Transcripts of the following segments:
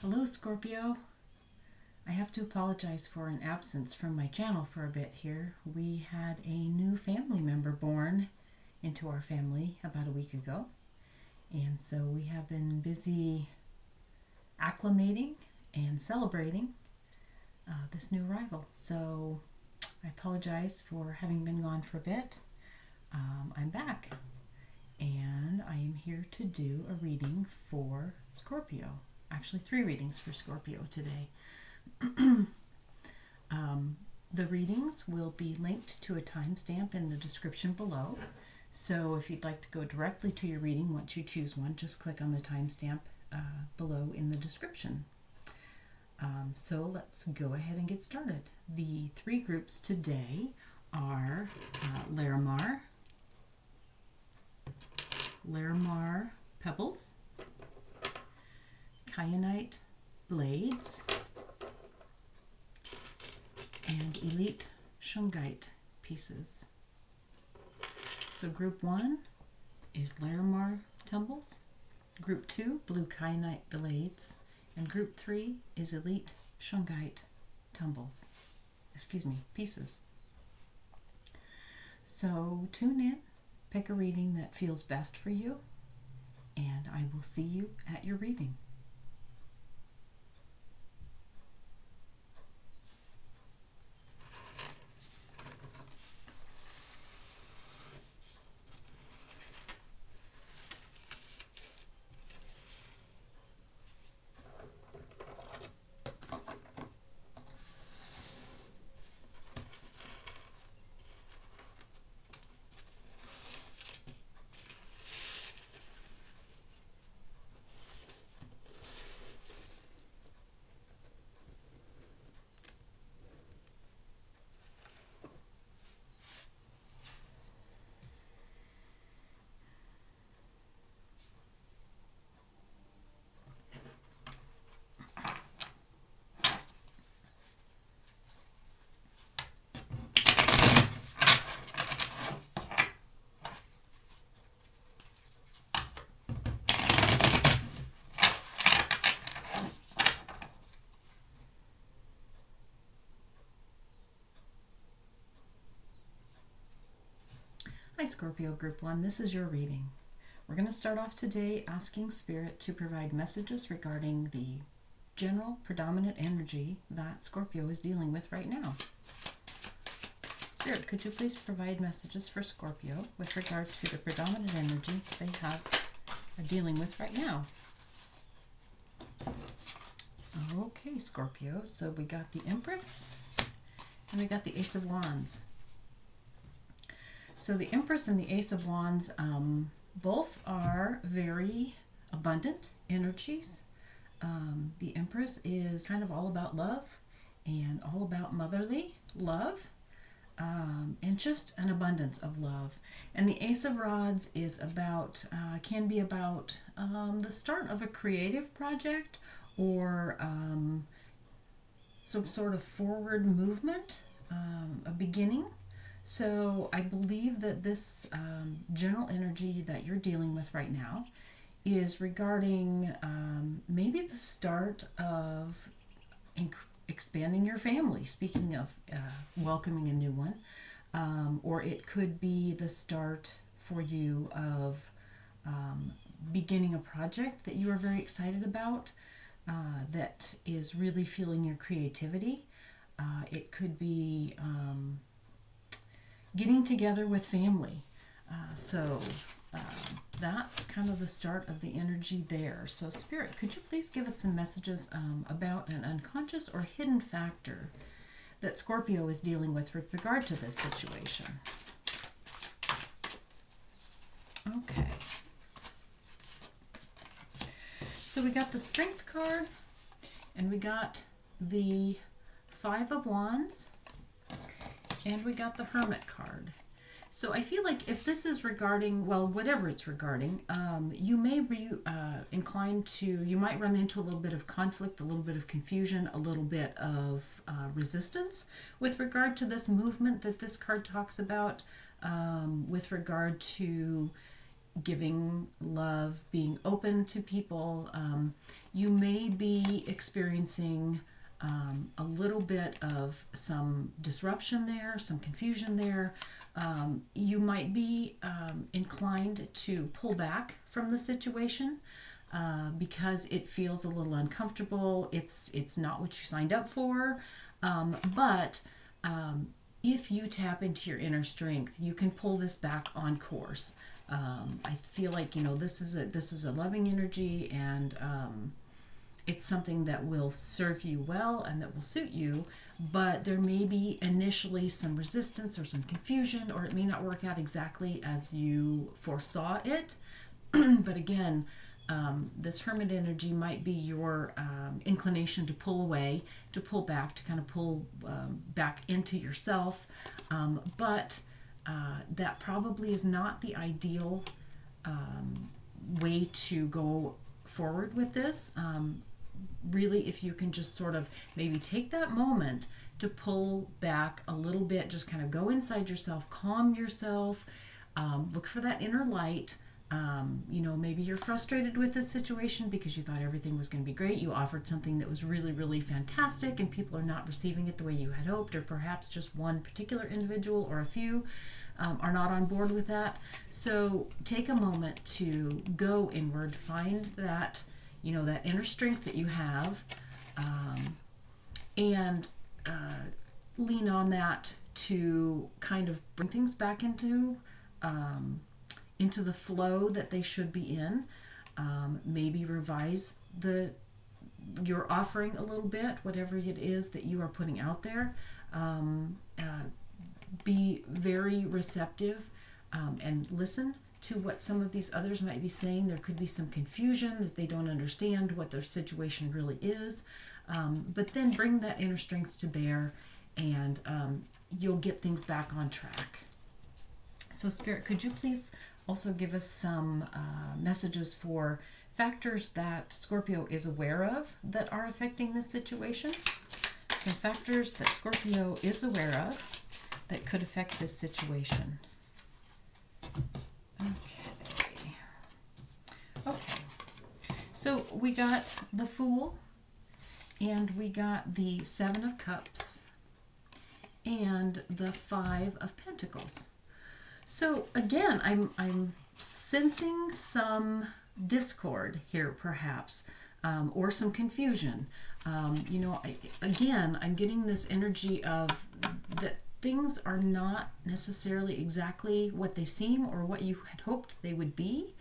Hello, Scorpio. I have to apologize for an absence from my channel for a bit here. We had a new family member born into our family about a week ago, and so we have been busy acclimating and celebrating this new arrival. So I apologize for having been gone for a bit. I'm back, and I am here to do a reading for Scorpio. Actually, 3 readings for Scorpio today. The readings will be linked to a timestamp in the description below. So if you'd like to go directly to your reading, once you choose one, just click on the timestamp below in the description. So let's go ahead and get started. The 3 groups today are Larimar Pebbles, Kyanite Blades, and Elite Shungite pieces. So group 1 is Larimar Tumbles, group 2 Blue Kyanite Blades, and group 3 is Elite Shungite pieces. So tune in, pick a reading that feels best for you, and I will see you at your reading. Hi Scorpio Group 1, this is your reading. We're going to start off today asking Spirit to provide messages regarding the general predominant energy that Scorpio is dealing with right now. Spirit, could you please provide messages for Scorpio with regard to the predominant energy they are dealing with right now? Okay, Scorpio, so we got the Empress and we got the Ace of Wands. So the Empress and the Ace of Wands both are very abundant energies. The Empress is kind of all about love and all about motherly love and just an abundance of love. And the Ace of Rods is about, can be about the start of a creative project or some sort of forward movement, a beginning. So I believe that this general energy that you're dealing with right now is regarding maybe the start of expanding your family, speaking of welcoming a new one, or it could be the start for you of beginning a project that you are very excited about that is really fueling your creativity. It could be getting together with family. So that's kind of the start of the energy there. So Spirit, could you please give us some messages about an unconscious or hidden factor that Scorpio is dealing with regard to this situation? Okay. So we got the Strength card, and we got the 5 of Wands, and we got the Hermit card. So I feel like if this is regarding, well, whatever it's regarding, you may be inclined to, you might run into a little bit of conflict, a little bit of confusion, a little bit of resistance with regard to this movement that this card talks about, with regard to giving love, being open to people. You may be experiencing a little bit of some disruption there, some confusion there. You might be inclined to pull back from the situation because it feels a little uncomfortable. It's not what you signed up for. But if you tap into your inner strength, you can pull this back on course. I feel like, this is a loving energy, and it's something that will serve you well and that will suit you, but there may be initially some resistance or some confusion, or it may not work out exactly as you foresaw it. But again, this hermit energy might be your inclination to pull away, to pull back, to kind of pull back into yourself. But that probably is not the ideal way to go forward with this. Really, if you can just sort of maybe take that moment to pull back a little bit, just kind of go inside yourself, calm yourself, look for that inner light. Maybe you're frustrated with this situation because you thought everything was going to be great. You offered something that was really, really fantastic, and people are not receiving it the way you had hoped, or perhaps just one particular individual or a few are not on board with that. So take a moment to go inward, find that, that inner strength that you have, and lean on that to kind of bring things back into the flow that they should be in. Maybe revise your offering a little bit, whatever it is that you are putting out there. Be very receptive and listen to what some of these others might be saying. There could be some confusion that they don't understand what their situation really is. But then bring that inner strength to bear, and you'll get things back on track. So Spirit, could you please also give us some messages for factors that Scorpio is aware of that are affecting this situation? Some factors that Scorpio is aware of that could affect this situation. Okay. So we got the Fool, and we got the Seven of Cups, and the Five of Pentacles. So again, I'm sensing some discord here, perhaps, or some confusion. I'm getting this energy of that things are not necessarily exactly what they seem, or what you had hoped they would be,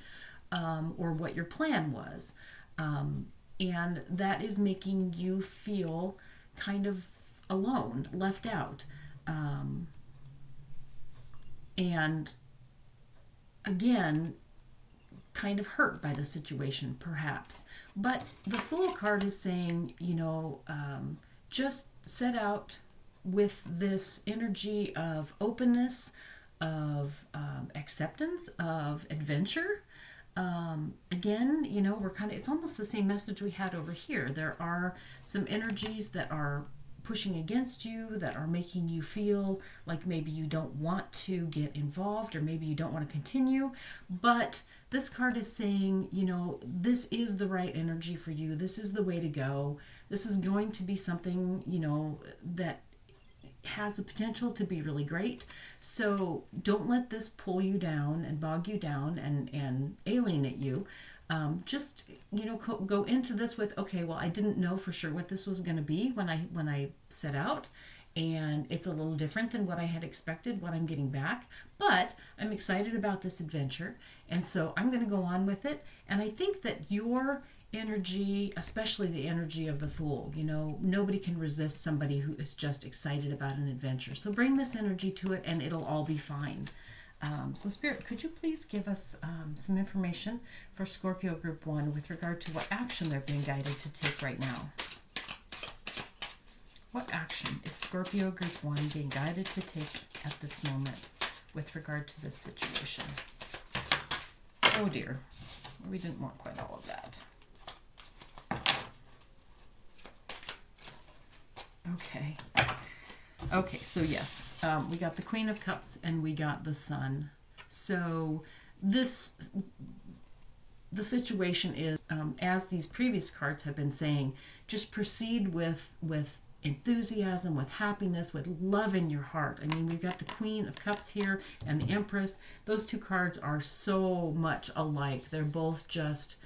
or what your plan was. And that is making you feel kind of alone, left out. And again, kind of hurt by the situation, perhaps. But the Fool card is saying, just set out with this energy of openness, of acceptance, of adventure. Again, it's almost the same message we had over here. There are some energies that are pushing against you, that are making you feel like maybe you don't want to get involved, or maybe you don't want to continue. But this card is saying, this is the right energy for you. This is the way to go. This is going to be something, that has the potential to be really great. So don't let this pull you down and bog you down and alienate you. Just go into this with, okay, well, I didn't know for sure what this was going to be when I set out, and it's a little different than what I had expected, what I'm getting back, but I'm excited about this adventure, and so I'm going to go on with it. And I think that your energy, especially the energy of the Fool, nobody can resist somebody who is just excited about an adventure. So bring this energy to it, and it'll all be fine. So Spirit, could you please give us some information for Scorpio Group 1 with regard to what action they're being guided to take right now? What action is Scorpio Group 1 being guided to take at this moment with regard to this situation? Oh dear, we didn't want quite all of that. Okay, so yes, we got the Queen of Cups and we got the Sun. So this the situation is, as these previous cards have been saying, just proceed with enthusiasm, with happiness, with love in your heart. I mean, we've got the Queen of Cups here and the Empress. Those two cards are so much alike. They're both just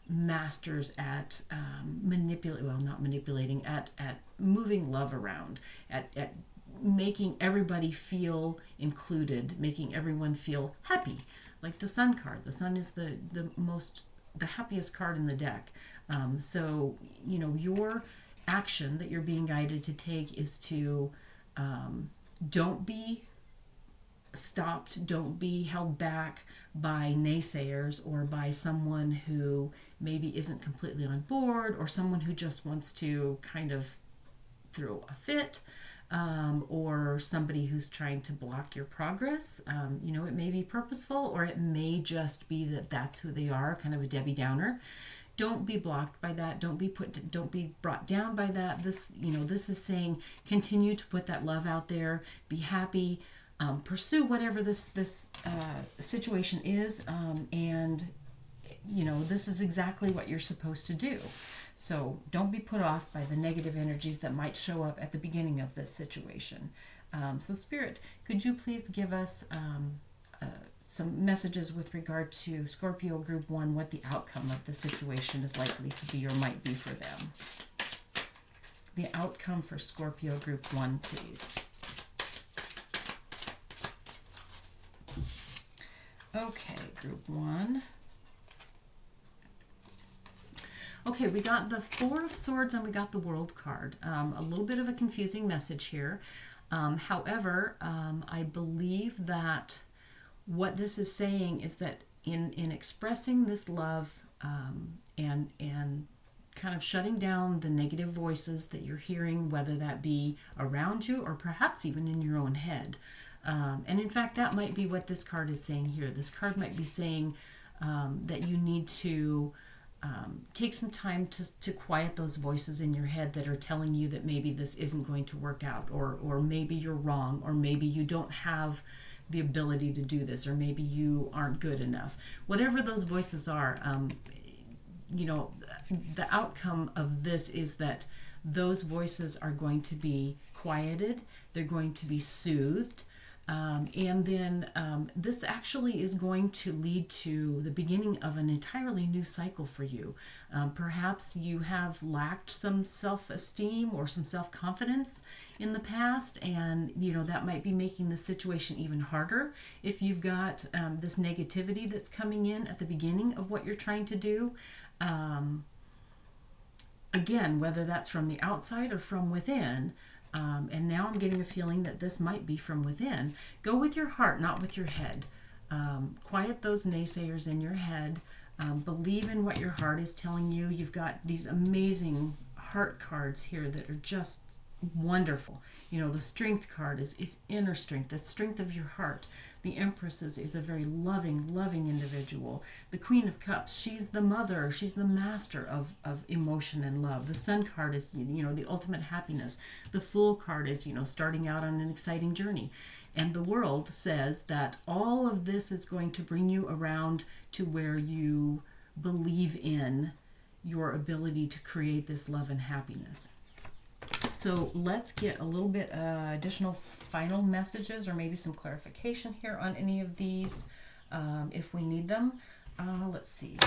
masters at not manipulating, at moving love around, at making everybody feel included, making everyone feel happy. Like the Sun card. The Sun is the happiest card in the deck. So, you know, your action that you're being guided to take is to don't be stopped, don't be held back by naysayers or by someone who maybe isn't completely on board, or someone who just wants to kind of throw a fit, or somebody who's trying to block your progress. You know, it may be purposeful, or it may just be that that's who they are, kind of a Debbie Downer. Don't be blocked by that. Don't be brought down by that. This is saying continue to put that love out there. Be happy. Pursue whatever this situation is, and you know, this is exactly what you're supposed to do. So don't be put off by the negative energies that might show up at the beginning of this situation. So Spirit, could you please give us some messages with regard to Scorpio Group 1, what the outcome of the situation is likely to be or might be for them? The outcome for Scorpio Group 1, please. Okay, Group 1. Okay, we got the Four of Swords and we got the World card. A little bit of a confusing message here. However, I believe that what this is saying is that in expressing this love, and kind of shutting down the negative voices that you're hearing, whether that be around you or perhaps even in your own head. And in fact, that might be what this card is saying here. This card might be saying that you need to take some time to quiet those voices in your head that are telling you that maybe this isn't going to work out, or maybe you're wrong, or maybe you don't have the ability to do this, or maybe you aren't good enough. Whatever those voices are, you know, the outcome of this is that those voices are going to be quieted, they're going to be soothed, and then this actually is going to lead to the beginning of an entirely new cycle for you. Perhaps you have lacked some self-esteem or some self-confidence in the past, and you know that might be making the situation even harder if you've got this negativity that's coming in at the beginning of what you're trying to do. Again, whether that's from the outside or from within. And now I'm getting a feeling that this might be from within. Go with your heart, not with your head. Quiet those naysayers in your head. Believe in what your heart is telling you. You've got these amazing heart cards here that are just wonderful. You know, the Strength card is inner strength, the strength of your heart. The Empress is a very loving individual. The Queen of Cups, she's the mother, she's the master of emotion and love. The Sun card is, you know, the ultimate happiness. The Fool card is, you know, starting out on an exciting journey. And the World says that all of this is going to bring you around to where you believe in your ability to create this love and happiness. So let's get a little bit additional final messages, or maybe some clarification here on any of these if we need them. Let's see.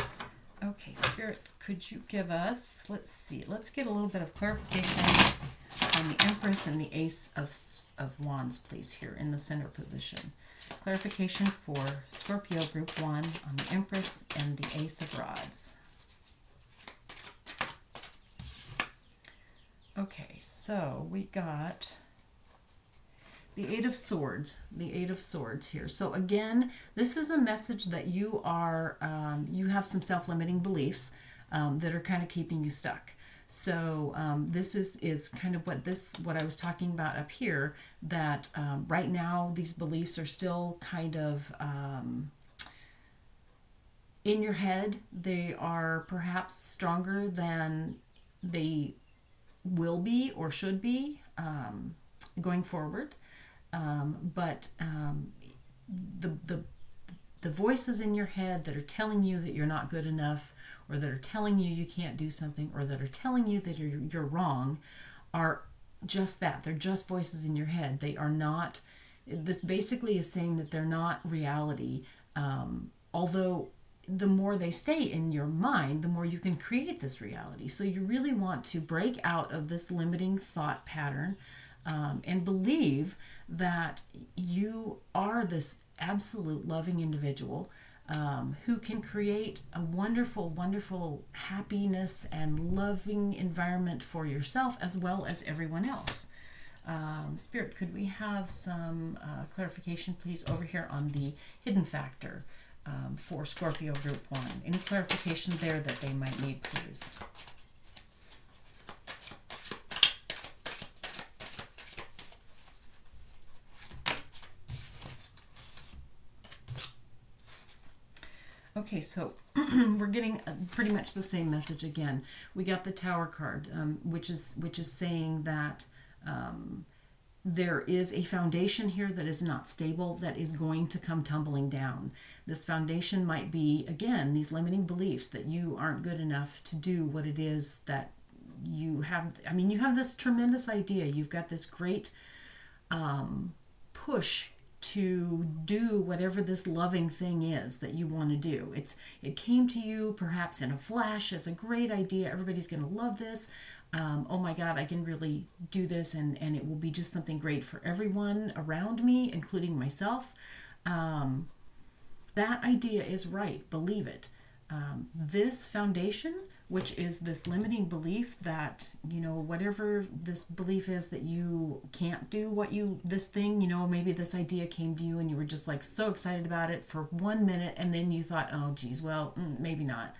Okay, Spirit, could you give us, let's get a little bit of clarification on the Empress and the Ace of Wands, please, here in the center position. Clarification for Scorpio Group 1 on the Empress and the Ace of Rods. Okay, so we got the Eight of Swords, here. So again, this is a message that you are, you have some self-limiting beliefs that are kind of keeping you stuck. So this is kind of what I was talking about up here, that right now these beliefs are still kind of in your head. They are perhaps stronger than they will be or should be going forward, but the the voices in your head that are telling you that you're not good enough, or that are telling you you can't do something, or that are telling you that you're wrong, are just that. They're just voices in your head. They are not, this basically is saying that they're not reality. Although the more they stay in your mind, the more you can create this reality. So you really want to break out of this limiting thought pattern, and believe that you are this absolute loving individual, who can create a wonderful, wonderful happiness and loving environment for yourself as well as everyone else. Spirit, could we have some clarification, please, over here on the hidden factor for Scorpio Group 1? Any clarification there that they might need, please? Okay, so we're getting pretty much the same message again. We got the Tower card, which is saying that there is a foundation here that is not stable, that is going to come tumbling down. This foundation might be, again, these limiting beliefs that you aren't good enough to do what it is that you have. I mean, you have this tremendous idea. You've got this great push to do whatever this loving thing is that you want to do. It came to you perhaps in a flash as a great idea. Everybody's going to love this. Oh my God, I can really do this, and it will be just something great for everyone around me, including myself. That idea is right. Believe it. This foundation, which is this limiting belief that, whatever this belief is that you can't do this thing, maybe this idea came to you and you were just like so excited about it for 1 minute, and then you thought, oh geez, well, maybe not.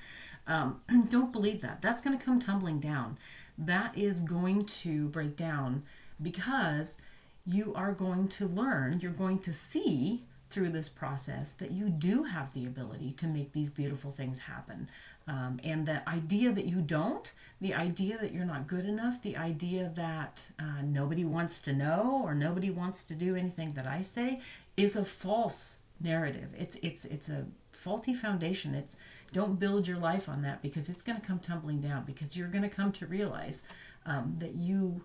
Don't believe that. That's going to come tumbling down. That is going to break down, because you are going to learn, you're going to see through this process that you do have the ability to make these beautiful things happen. And the idea that you don't, the idea that you're not good enough, the idea that nobody wants to know or nobody wants to do anything that I say, is a false narrative. It's a faulty foundation. Don't build your life on that, because it's going to come tumbling down, because you're going to come to realize that you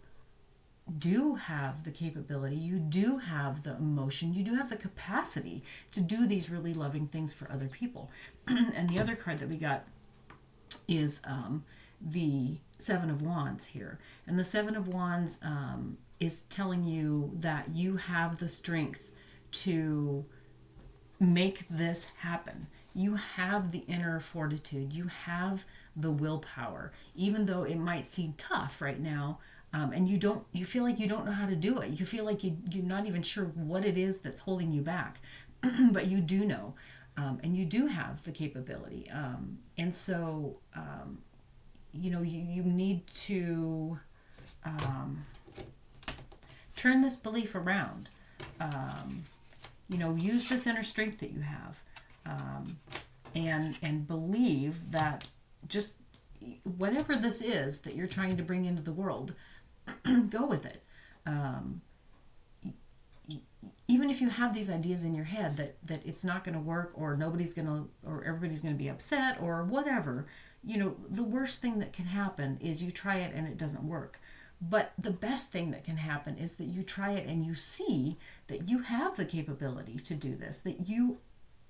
do have the capability, you do have the emotion, you do have the capacity to do these really loving things for other people. And the other card that we got is the Seven of Wands here. And the Seven of Wands is telling you that you have the strength to make this happen. You have the inner fortitude. You have the willpower, even though it might seem tough right now. And you feel like you don't know how to do it. You feel like you're not even sure what it is that's holding you back, but you do know, and you do have the capability. And so, you need to turn this belief around. Use this inner strength that you have, and believe that just whatever this is that you're trying to bring into the world, go with it. Even if you have these ideas in your head that it's not going to work, or or everybody's going to be upset, or whatever, the worst thing that can happen is you try it and it doesn't work. But the best thing that can happen is that you try it and you see that you have the capability to do this, that you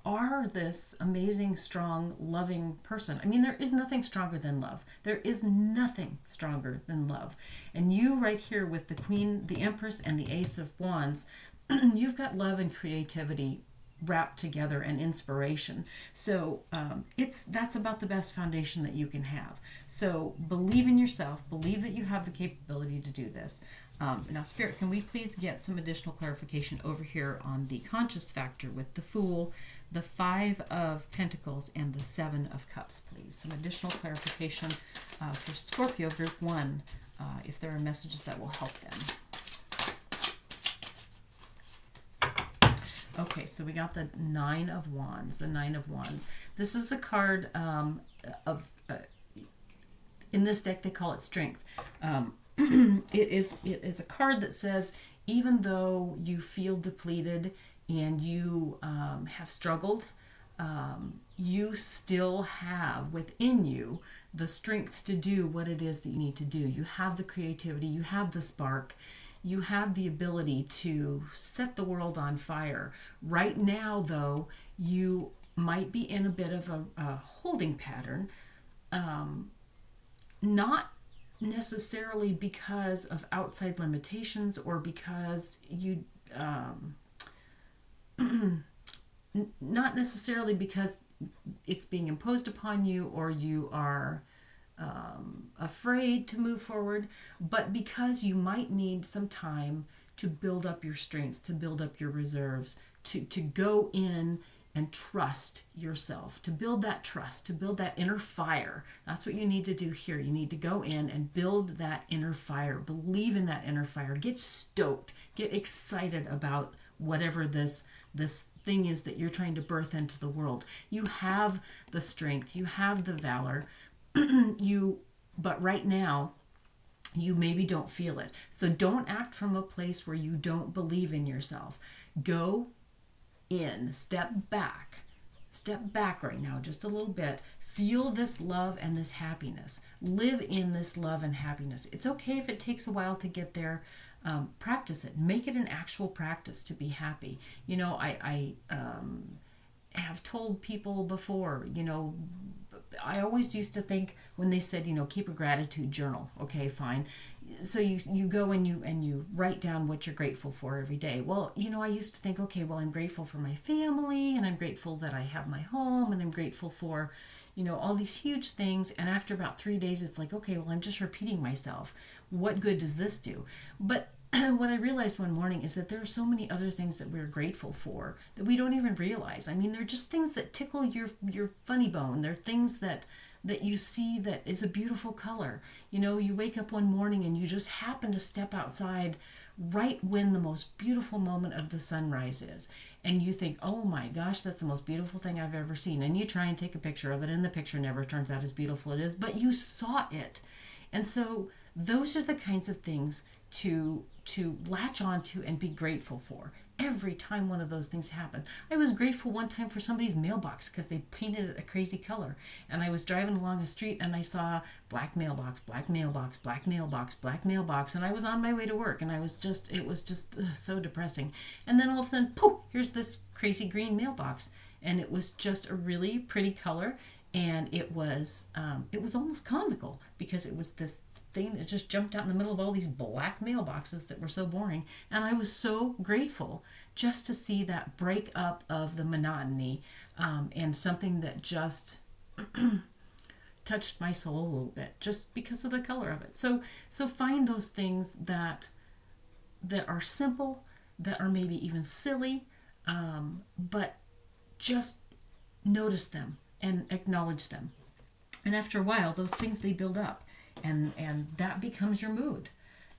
are this amazing, strong, loving person. I mean, there is nothing stronger than love. There is nothing stronger than love. And you right here with the Queen, the Empress, and the Ace of Wands, you've got love and creativity wrapped together, and inspiration. So that's about the best foundation that you can have. So believe in yourself. Believe that you have the capability to do this. Now, Spirit, can we please get some additional clarification over here on the conscious factor with the Fool, the Five of Pentacles, and the Seven of Cups, please? Some additional clarification for Scorpio Group 1, if there are messages that will help them. Okay, so we got the Nine of Wands, the Nine of Wands. This is a card in this deck, they call it Strength. It is a card that says, even though you feel depleted and you have struggled you still have within you the strength to do what it is that you need to do. You have the creativity, you have the spark, you have the ability to set the world on fire. Right now, though, you might be in a bit of a holding pattern, not necessarily because of outside limitations or because you, not necessarily because it's being imposed upon you or you are afraid to move forward, but because you might need some time to build up your strength, to build up your reserves, to go in and trust yourself, to build that trust, to build that inner fire. That's what you need to do here. You need to go in and build that inner fire. Believe in that inner fire. Get stoked. Get excited about whatever this thing is that you're trying to birth into the world. You have the strength. You have the valor. But right now, you maybe don't feel it. So don't act from a place where you don't believe in yourself. Go in, step back right now just a little bit. Feel this love and this happiness. Live in this love and happiness. It's okay if it takes a while to get there. Practice it. Make it an actual practice to be happy. You know, I have told people before, you know, I always used to think when they said, you know, keep a gratitude journal. Okay, fine. So you go and you write down what you're grateful for every day. Well, you know, I used to think, okay, well, I'm grateful for my family, and I'm grateful that I have my home, and I'm grateful for, you know, all these huge things. And after about 3 days, it's like, okay, well, I'm just repeating myself. What good does this do? But what I realized one morning is that there are so many other things that we're grateful for that we don't even realize. I mean, they're just things that tickle your funny bone. They're things that you see that is a beautiful color. You know, you wake up one morning and you just happen to step outside right when the most beautiful moment of the sunrise is. And you think, oh my gosh, that's the most beautiful thing I've ever seen. And you try and take a picture of it, and the picture never turns out as beautiful as it is, but you saw it. And so those are the kinds of things to latch onto and be grateful for. Every time one of those things happen. I was grateful one time for somebody's mailbox because they painted it a crazy color. And I was driving along a street and I saw black mailbox, black mailbox, black mailbox, black mailbox. And I was on my way to work, and it was just so depressing. And then all of a sudden, poof, here's this crazy green mailbox. And it was just a really pretty color. And it was almost comical because it was this thing that just jumped out in the middle of all these black mailboxes that were so boring. And I was so grateful just to see that break up of the monotony, and something that just touched my soul a little bit just because of the color of it. So find those things that are simple, that are maybe even silly, but just notice them and acknowledge them. And after a while, those things, they build up. And that becomes your mood.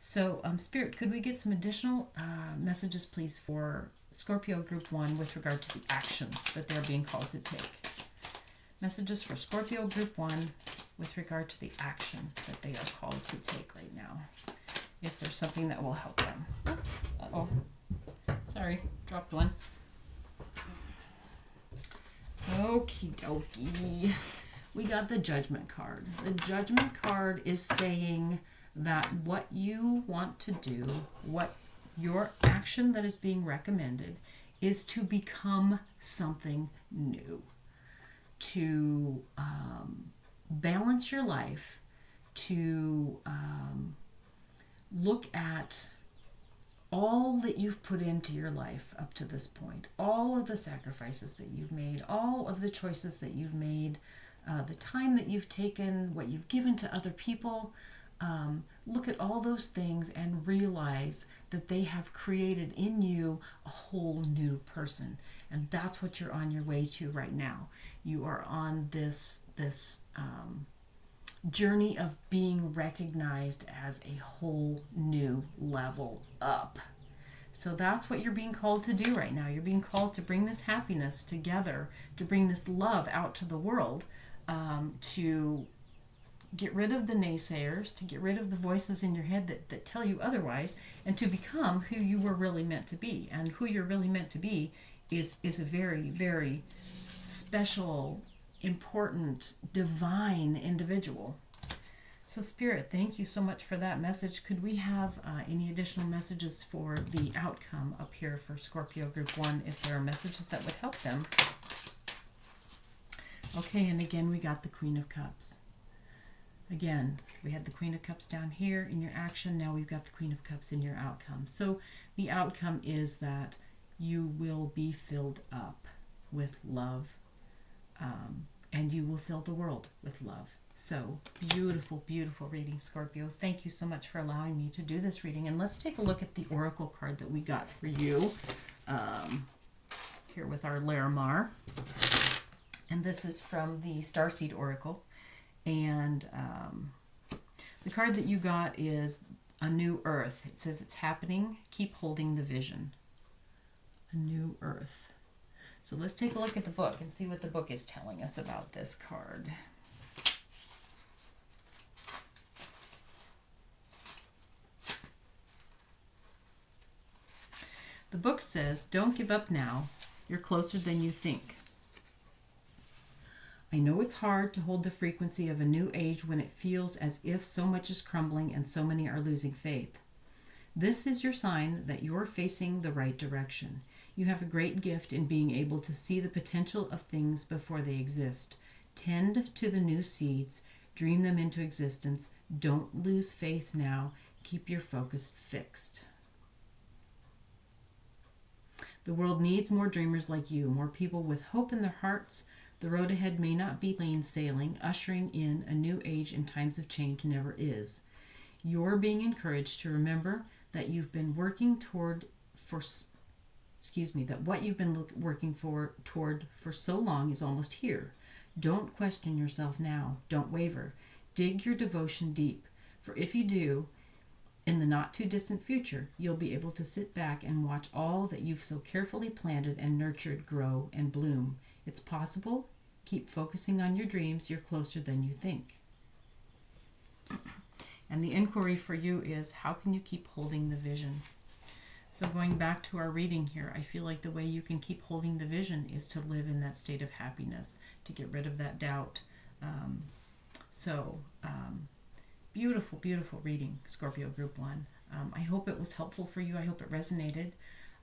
So, Spirit, could we get some additional messages, please, for Scorpio Group 1 with regard to the action that they're being called to take? Messages for Scorpio Group 1 with regard to the action that they are called to take right now. If there's something that will help them. Oops. Uh-oh. Sorry. Dropped one. Okie dokie. We got the Judgment card. The Judgment card is saying that what you want to do, what your action that is being recommended, is to become something new, to balance your life, to look at all that you've put into your life up to this point, all of the sacrifices that you've made, all of the choices that you've made, the time that you've taken, what you've given to other people. Look at all those things and realize that they have created in you a whole new person. And that's what you're on your way to right now. You are on this journey of being recognized as a whole new level up. So that's what you're being called to do right now. You're being called to bring this happiness together, to bring this love out to the world, to get rid of the naysayers, to get rid of the voices in your head that tell you otherwise, and to become who you were really meant to be. And who you're really meant to be is a very, very special, important, divine individual. So Spirit, thank you so much for that message. Could we have any additional messages for the outcome up here for Scorpio Group 1, if there are messages that would help them? Okay, and again, we got the Queen of Cups. Again, we had the Queen of Cups down here in your action. Now we've got the Queen of Cups in your outcome. So the outcome is that you will be filled up with love, and you will fill the world with love. So beautiful, beautiful reading, Scorpio. Thank you so much for allowing me to do this reading. And let's take a look at the oracle card that we got for you here with our Larimar. And this is from the Starseed Oracle. And the card that you got is a new earth. It says it's happening. Keep holding the vision. A new earth. So let's take a look at the book and see what the book is telling us about this card. The book says, don't give up now. You're closer than you think. I know it's hard to hold the frequency of a new age when it feels as if so much is crumbling and so many are losing faith. This is your sign that you're facing the right direction. You have a great gift in being able to see the potential of things before they exist. Tend to the new seeds. Dream them into existence. Don't lose faith now. Keep your focus fixed. The world needs more dreamers like you, more people with hope in their hearts. The road ahead may not be plain sailing. Ushering in a new age in times of change never is. You're being encouraged to remember that you've been working toward what you've been working toward for so long is almost here. Don't question yourself now. Don't waver. Dig your devotion deep. For if you do, in the not too distant future, you'll be able to sit back and watch all that you've so carefully planted and nurtured grow and bloom. It's possible. Keep focusing on your dreams. You're closer than you think. And the inquiry for you is, how can you keep holding the vision? So going back to our reading here, I feel like the way you can keep holding the vision is to live in that state of happiness, to get rid of that doubt. Beautiful, beautiful reading, Scorpio Group 1. I hope it was helpful for you. I hope it resonated.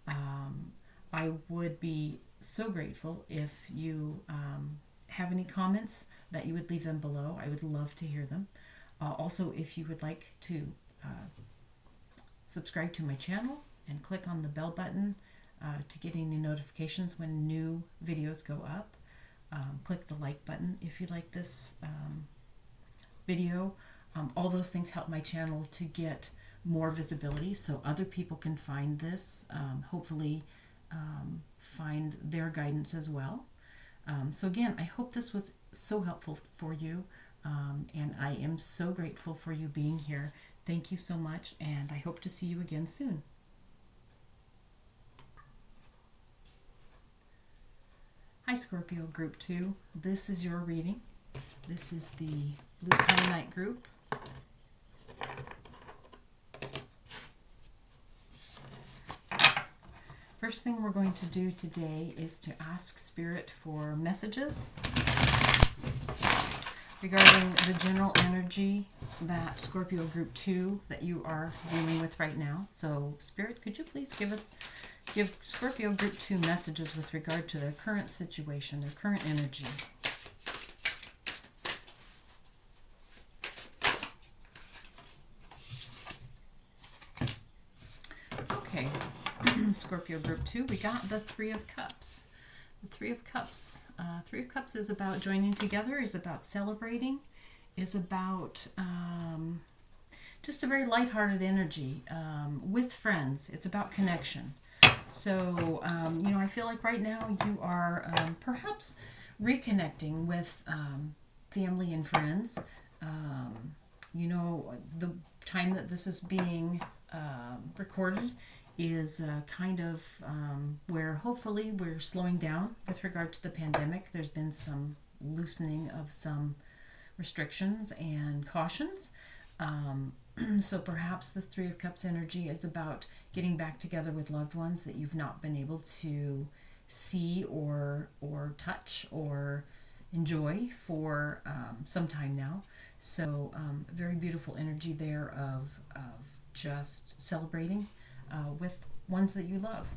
I would be so grateful if you have any comments that you would leave them below. I would love to hear them. Also, if you would like to subscribe to my channel and click on the bell button to get any notifications when new videos go up. Click the like button if you like this video. All those things help my channel to get more visibility so other people can find this, hopefully find their guidance as well. So again, I hope this was so helpful for you, and I am so grateful for you being here. Thank you so much, and I hope to see you again soon. Hi Scorpio Group 2, this is your reading. This is the Blue Kyanite group. First thing we're going to do today is to ask Spirit for messages regarding the general energy that Scorpio Group 2 that you are dealing with right now. So Spirit, could you please give Scorpio Group 2 messages with regard to their current situation, their current energy. Okay, Scorpio Group 2, we got the Three of Cups. The Three of Cups. Three of Cups is about joining together, is about celebrating, is about just a very lighthearted energy with friends. It's about connection. So, I feel like right now you are perhaps reconnecting with family and friends. The time that this is being recorded is kind of where hopefully we're slowing down with regard to the pandemic. There's been some loosening of some restrictions and cautions. So perhaps this Three of Cups energy is about getting back together with loved ones that you've not been able to see or touch or enjoy for some time now. So very beautiful energy there of just celebrating with ones that you love.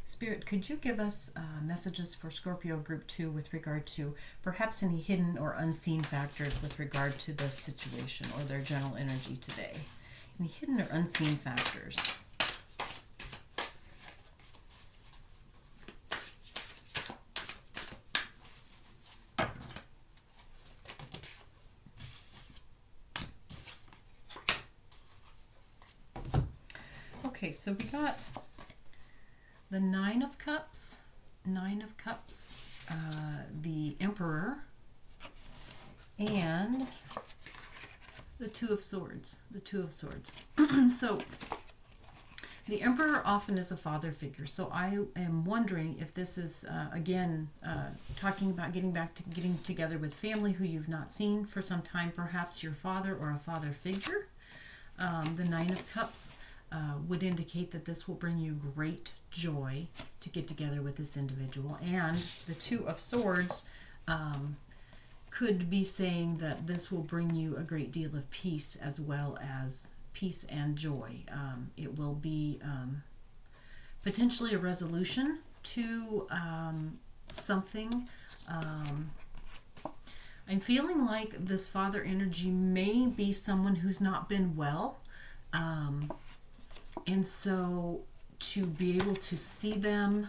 Spirit, could you give us messages for Scorpio Group 2 with regard to perhaps any hidden or unseen factors with regard to this situation or their general energy today? Any hidden or unseen factors? Okay, so we got the Nine of Cups, the Emperor, and the Two of Swords, So the Emperor often is a father figure. So I am wondering if this is, again, talking about getting together with family who you've not seen for some time, perhaps your father or a father figure. The Nine of Cups would indicate that this will bring you great joy to get together with this individual. And the Two of Swords could be saying that this will bring you a great deal of peace, as well as peace and joy. It will be potentially a resolution to something. I'm feeling like this father energy may be someone who's not been well. And so to be able to see them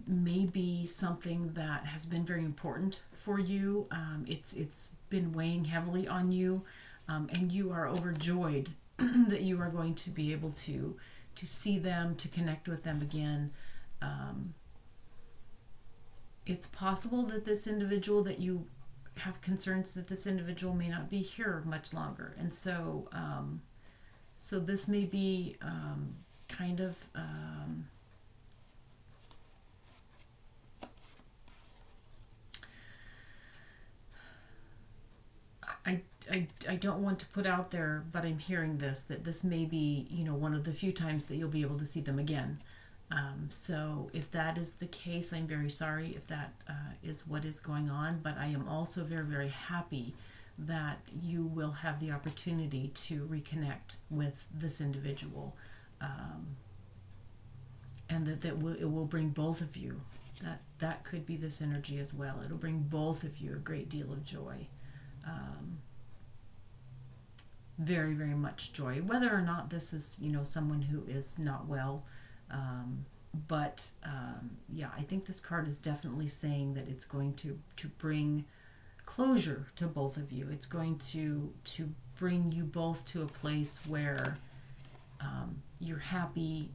may be something that has been very important for you. It's been weighing heavily on you, and you are overjoyed that you are going to be able to see them, to connect with them again. It's possible that this individual, that you have concerns that this individual may not be here much longer. And so so this may be kind of I don't want to put out there, but I'm hearing that this may be, one of the few times that you'll be able to see them again. So if that is the case, I'm very sorry if that is what is going on, but I am also very, very happy that you will have the opportunity to reconnect with this individual, and that it will bring both of you. That could be this energy as well. It'll bring both of you a great deal of joy. Very, very much joy. Whether or not this is, someone who is not well, but I think this card is definitely saying that it's going to bring closure to both of you. It's going to bring you both to a place where you're happy.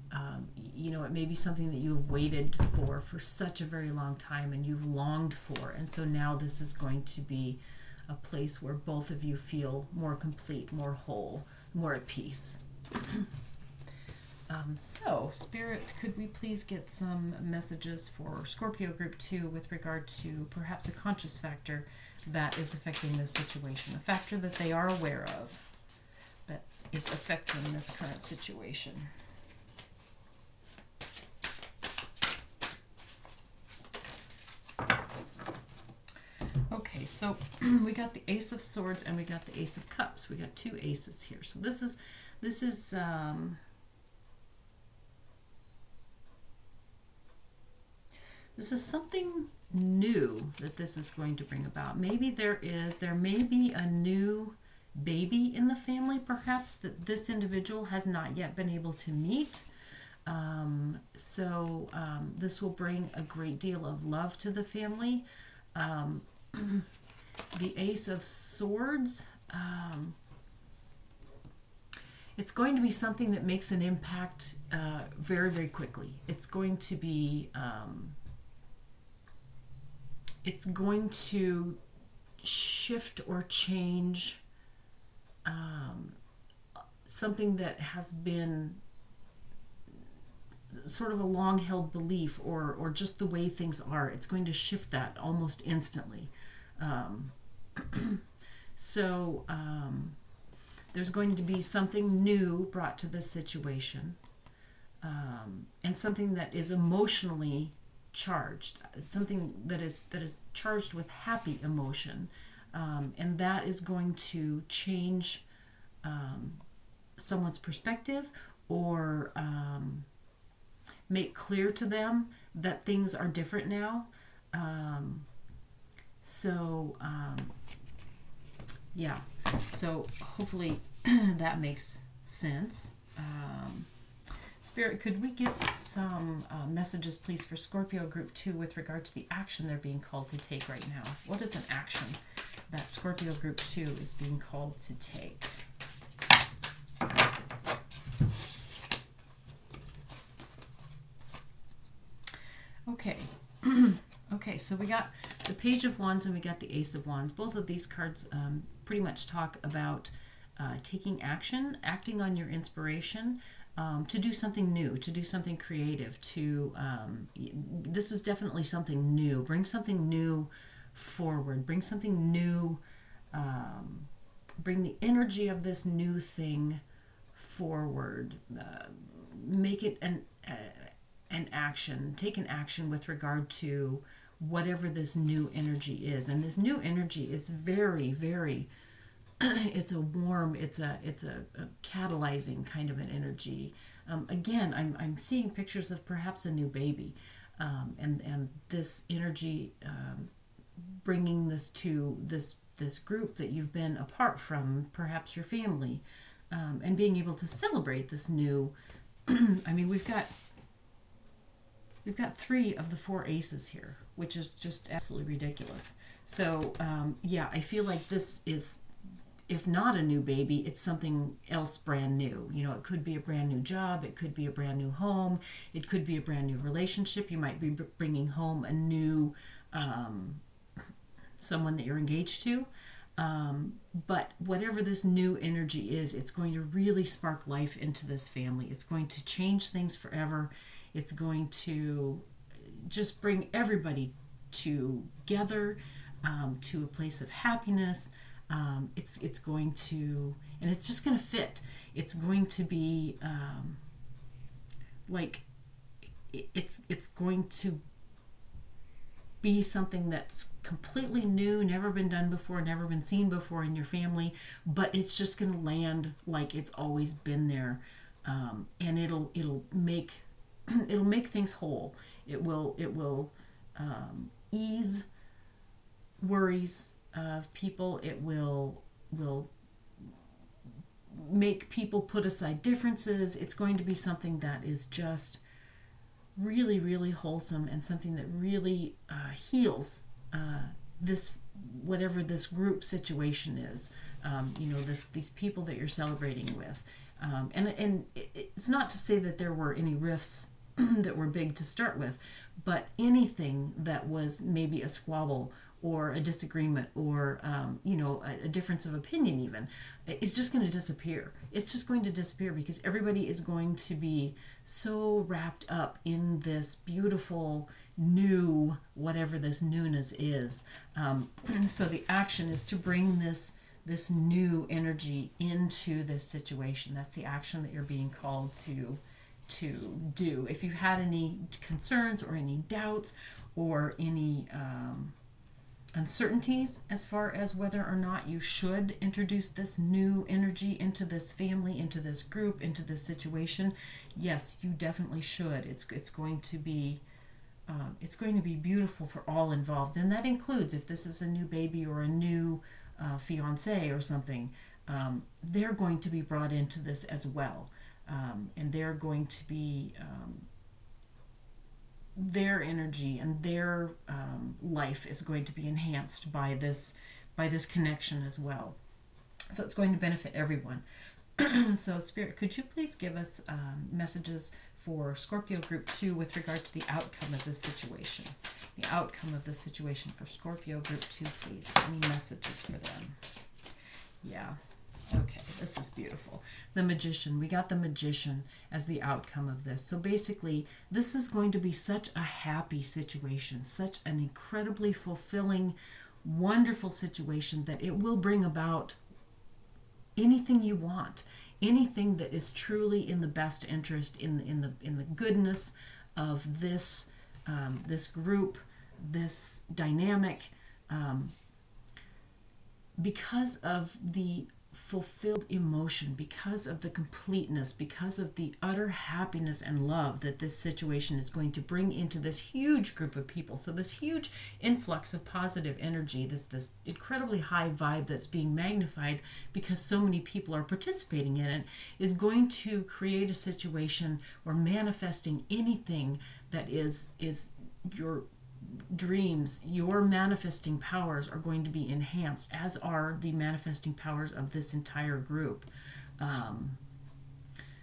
It may be something that you have waited for such a very long time, and you've longed for, and so now this is going to be a place where both of you feel more complete, more whole, more at peace. So, Spirit, could we please get some messages for Scorpio Group 2 with regard to perhaps a conscious factor that is affecting this situation, a factor that they are aware of that is affecting this current situation? Okay, so we got the Ace of Swords and we got the Ace of Cups. We got two aces here. So this is something new that this is going to bring about. Maybe there may be a new baby in the family, perhaps, that this individual has not yet been able to meet. So this will bring a great deal of love to the family. The Ace of Swords, it's going to be something that makes an impact very, very quickly. It's going to be it's going to shift or change something that has been sort of a long-held belief, or just the way things are. It's going to shift that almost instantly. So there's going to be something new brought to this situation. and something that is emotionally charged, something that is charged with happy emotion, and that is going to change someone's perspective, or make clear to them that things are different now. Yeah, so hopefully that makes sense. Spirit, could we get some messages, please, for Scorpio Group 2 with regard to the action they're being called to take right now? What is an action that Scorpio Group 2 is being called to take? Okay. Okay, so we got the Page of Wands and we got the Ace of Wands. Both of these cards pretty much talk about taking action, acting on your inspiration, to do something new, to do something creative, this is definitely something new. Bring something new forward. Bring something new, bring the energy of this new thing forward. Make it an action. Take an action with regard to whatever this new energy is. And this new energy is very, very it's a warm, it's a catalyzing kind of an energy. Again, I'm seeing pictures of perhaps a new baby, and this energy bringing this to this group that you've been apart from, perhaps your family, and being able to celebrate this new. I mean, we've got 3 of the 4 aces here, which is just absolutely ridiculous. So yeah, I feel like this is, if not a new baby, it's something else brand new. You know, it could be a brand new job, it could be a brand new home, it could be a brand new relationship. You might be bringing home a new someone that you're engaged to. But whatever this new energy is, it's going to really spark life into this family. It's going to change things forever. It's going to just bring everybody together, to a place of happiness. It's going to, and it's just going to fit. It's going to be it's going to be something that's completely new, never been done before, never been seen before in your family, but it's just going to land like it's always been there, and it'll make things whole. It will ease worries of people. It will make people put aside differences. It's going to be something that is just really, really wholesome, and something that really heals this, whatever this group situation is. These people that you're celebrating with. And it's not to say that there were any rifts that were big to start with, but anything that was maybe a squabble or a disagreement, or a difference of opinion even, is just going to disappear. It's just going to disappear because everybody is going to be so wrapped up in this beautiful new, whatever this newness is. So the action is to bring this new energy into this situation. That's the action that you're being called to do. If you've had any concerns or any doubts or any uncertainties as far as whether or not you should introduce this new energy into this family, into this group, into this situation, yes, you definitely should. It's going to be beautiful for all involved, and that includes if this is a new baby or a new fiance or something. They're going to be brought into this as well, and they're going to be their energy and their life is going to be enhanced by this connection as well. So it's going to benefit everyone. So Spirit, could you please give us messages for Scorpio Group 2 with regard to the outcome of this situation? The outcome of this situation for Scorpio Group 2, please. Any messages for them? Yeah. Okay, this is beautiful. The Magician. We got the Magician as the outcome of this. So basically, this is going to be such a happy situation, such an incredibly fulfilling, wonderful situation that it will bring about anything you want, anything that is truly in the best interest, in the goodness of this this group, this dynamic, because of the fulfilled emotion, because of the completeness, because of the utter happiness and love that this situation is going to bring into this huge group of people. So this huge influx of positive energy, this incredibly high vibe that's being magnified because so many people are participating in it, is going to create a situation where manifesting anything that is your dreams, your manifesting powers are going to be enhanced, as are the manifesting powers of this entire group.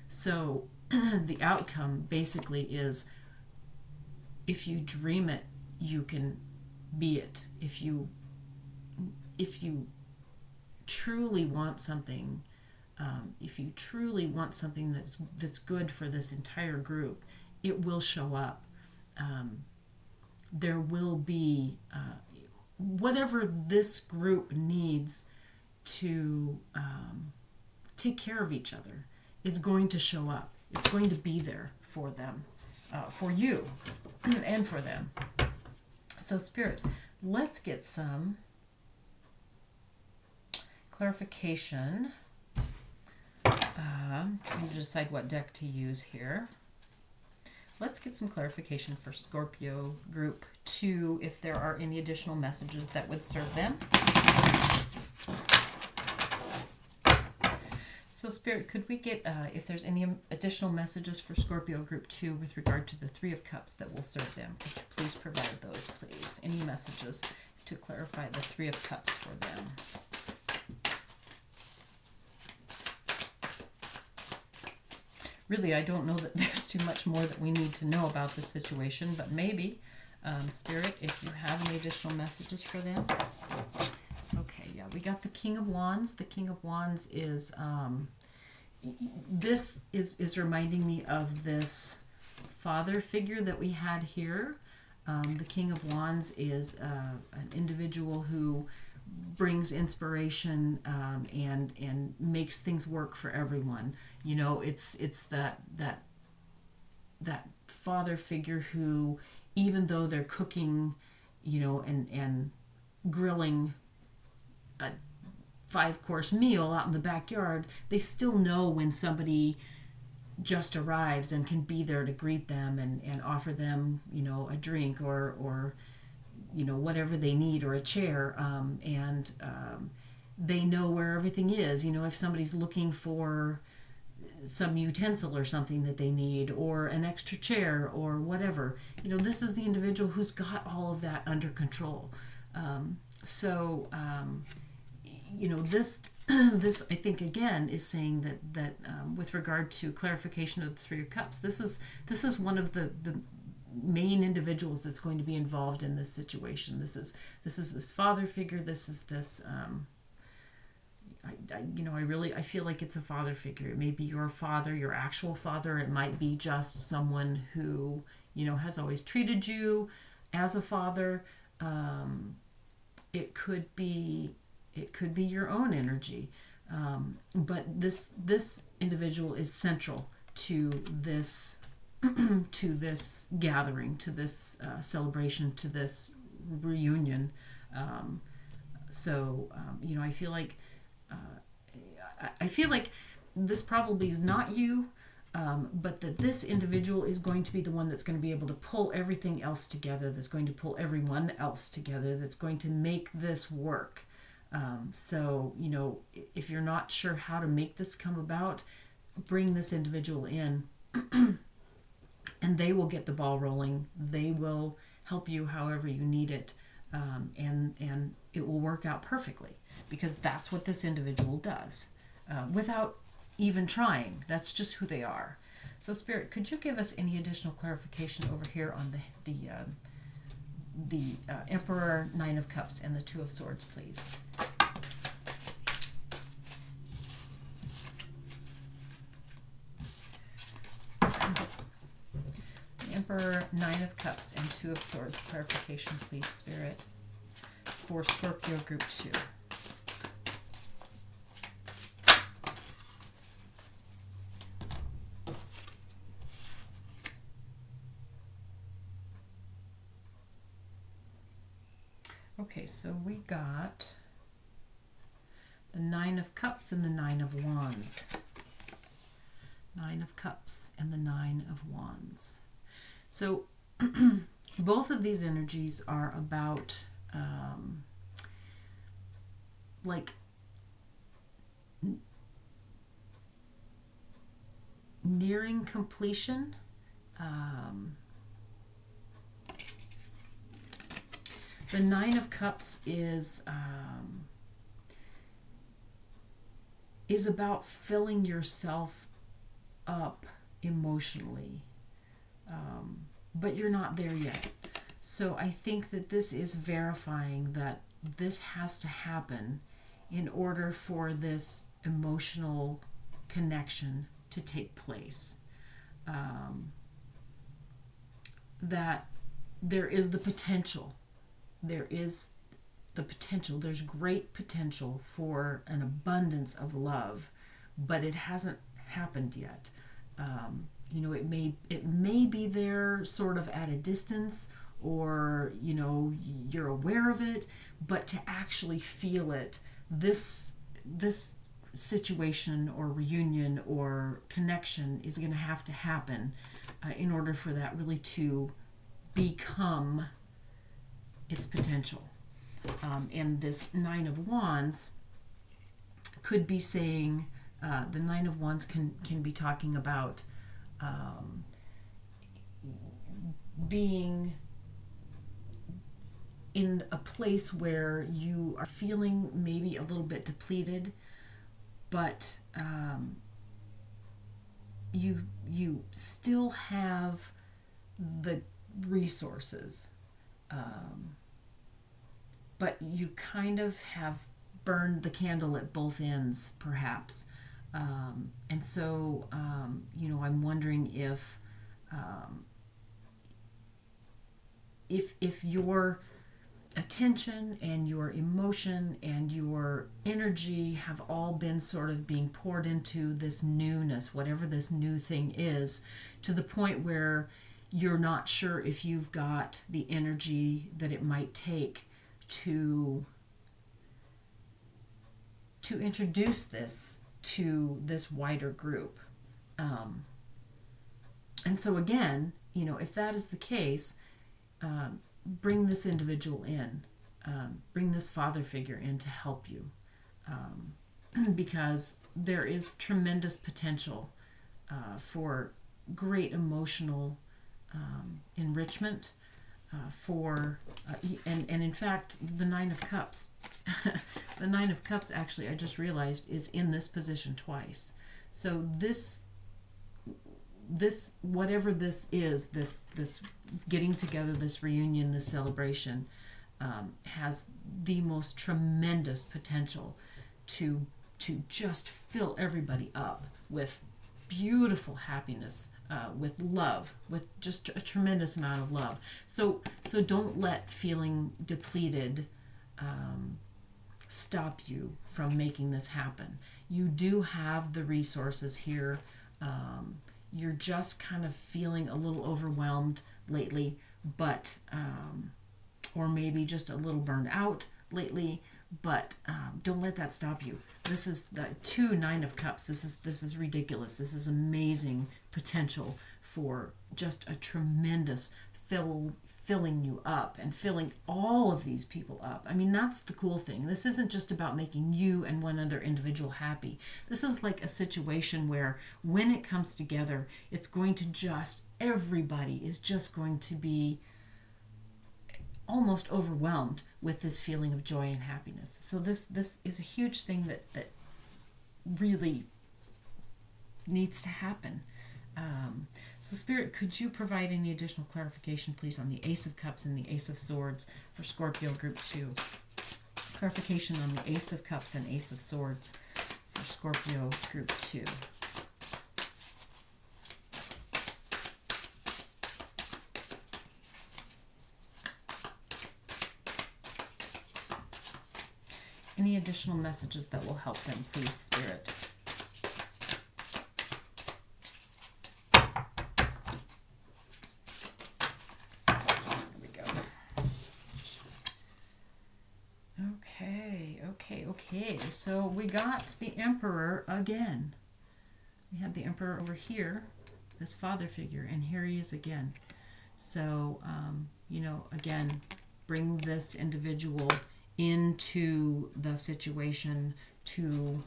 So the outcome basically is, if you dream it, you can be it. If you truly want something, that's good for this entire group, it will show up. There will be whatever this group needs to take care of each other is going to show up. It's going to be there for them, for you, and for them. So Spirit, let's get some clarification. Trying to decide what deck to use here. Let's get some clarification for Scorpio group 2, if there are any additional messages that would serve them. So Spirit, could we get, if there's any additional messages for Scorpio group 2 with regard to the 3 of Cups that will serve them? Could you please provide those, please? Any messages to clarify the 3 of Cups for them? Really, I don't know that there's too much more that we need to know about this situation, but maybe, Spirit, if you have any additional messages for them. Okay, yeah, we got the King of Wands. The King of Wands is, this is reminding me of this father figure that we had here. The King of Wands is an individual who brings inspiration and makes things work for everyone. You know, it's that father figure who, even though they're cooking, you know, and grilling a 5-course meal out in the backyard, they still know when somebody just arrives and can be there to greet them and offer them, you know, a drink or you know, whatever they need, or a chair, and they know where everything is. You know, if somebody's looking for some utensil or something that they need, or an extra chair or whatever, you know, this is the individual who's got all of that under control. You know, this I think again is saying that with regard to clarification of the 3 of Cups, this is one of the main individuals that's going to be involved in this situation. This is this father figure. This is this I feel like it's a father figure. It may be your father, your actual father. It might be just someone who, you know, has always treated you as a father. It could be your own energy. But this individual is central to this to this gathering, to this celebration, to this reunion. You know, I feel like this probably is not you, but that this individual is going to be the one that's going to be able to pull everything else together, that's going to pull everyone else together, that's going to make this work. So, you know, if you're not sure how to make this come about, bring this individual in and they will get the ball rolling. They will help you however you need it, and it will work out perfectly, because that's what this individual does, without even trying. That's just who they are. So Spirit, could you give us any additional clarification over here on the Emperor, 9 of Cups, and the 2 of Swords, please? Emperor, 9 of Cups, and 2 of Swords. Clarification, please, Spirit, for Scorpio group 2. Okay, so we got the Nine of Cups and the Nine of Wands. Nine of Cups and the Nine of Wands. So both of these energies are about like nearing completion. The Nine of Cups is about filling yourself up emotionally, but you're not there yet. So I think that this is verifying that this has to happen in order for this emotional connection to take place. That there is the potential. There's great potential for an abundance of love, but it hasn't happened yet. It may be there sort of at a distance, or you're aware of it, but to actually feel it, this situation or reunion or connection is going to have to happen in order for that really to become its potential. And this Nine of Wands could be saying, the Nine of Wands can be talking about being in a place where you are feeling maybe a little bit depleted, but you still have the resources, but you kind of have burned the candle at both ends, perhaps. And so, I'm wondering if your attention and your emotion and your energy have all been sort of being poured into this newness, whatever this new thing is, to the point where you're not sure if you've got the energy that it might take to introduce this to this wider group. And so again, if that is the case, bring this individual in, bring this father figure in to help you, because there is tremendous potential for great emotional enrichment, and in fact, the Nine of Cups, the Nine of Cups actually, I just realized, is in this position twice. So this whatever this is, this getting together, this reunion, this celebration, has the most tremendous potential to just fill everybody up with beautiful happiness, with love, with just a tremendous amount of love. So don't let feeling depleted stop you from making this happen. You do have the resources here. You're just kind of feeling a little overwhelmed lately, but or maybe just a little burned out lately, but don't let that stop you. This is the two Nine of Cups. This is ridiculous. This is amazing potential for just a tremendous filling you up and filling all of these people up. I mean, that's the cool thing. This isn't just about making you and one other individual happy. This is like a situation where when it comes together, it's going to just, everybody is just going to be almost overwhelmed with this feeling of joy and happiness. So this is a huge thing that really needs to happen. So Spirit, could you provide any additional clarification, please, on the Ace of Cups and the Ace of Swords for Scorpio Group 2? Clarification on the Ace of Cups and Ace of Swords for Scorpio Group 2. Any additional messages that will help them, please, Spirit? so we got the Emperor again. We have the Emperor over here, this father figure, and here he is again. So, again, bring this individual into the situation to...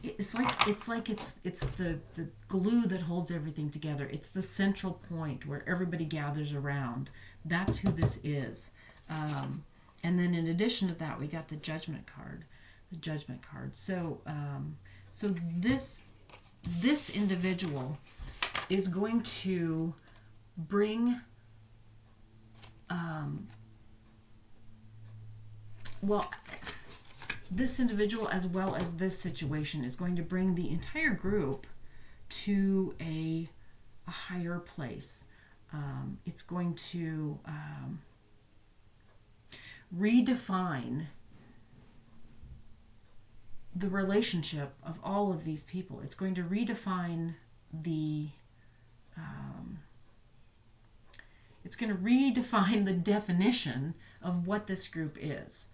It's the glue that holds everything together. It's the central point where everybody gathers around. That's who this is. And then in addition to that, we got the Judgment card. The Judgment card. So this individual is going to bring this individual, as well as this situation, is going to bring the entire group to a higher place. It's going to redefine the relationship of all of these people. It's going to redefine the definition of what this group is.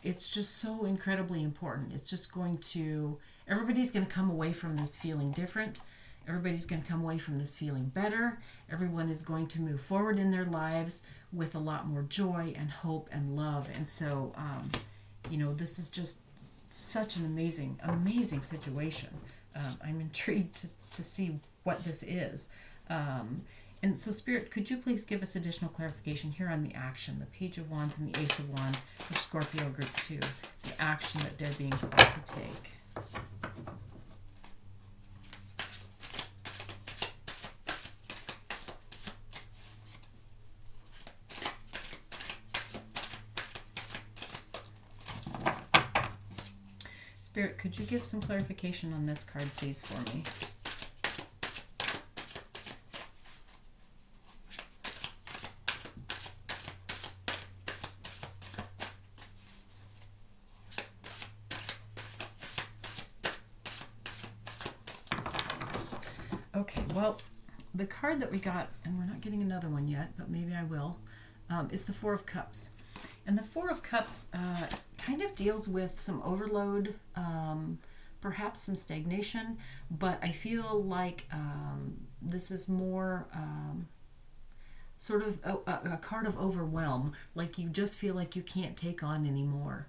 It's just so incredibly important. It's just going to... Everybody's going to come away from this feeling different. Everybody's going to come away from this feeling better. Everyone is going to move forward in their lives with a lot more joy and hope and love. And so, this is just such an amazing, amazing situation. I'm intrigued to see what this is. And so, Spirit, could you please give us additional clarification here on the action, the Page of Wands and the Ace of Wands for Scorpio Group 2, the action that they're being called to take? Spirit, could you give some clarification on this card, please, for me? Okay, well, the card that we got, and we're not getting another one yet, but maybe I will, is the Four of Cups. And the Four of Cups kind of deals with some overload, perhaps some stagnation, but I feel like this is more sort of a card of overwhelm, like you just feel like you can't take on anymore.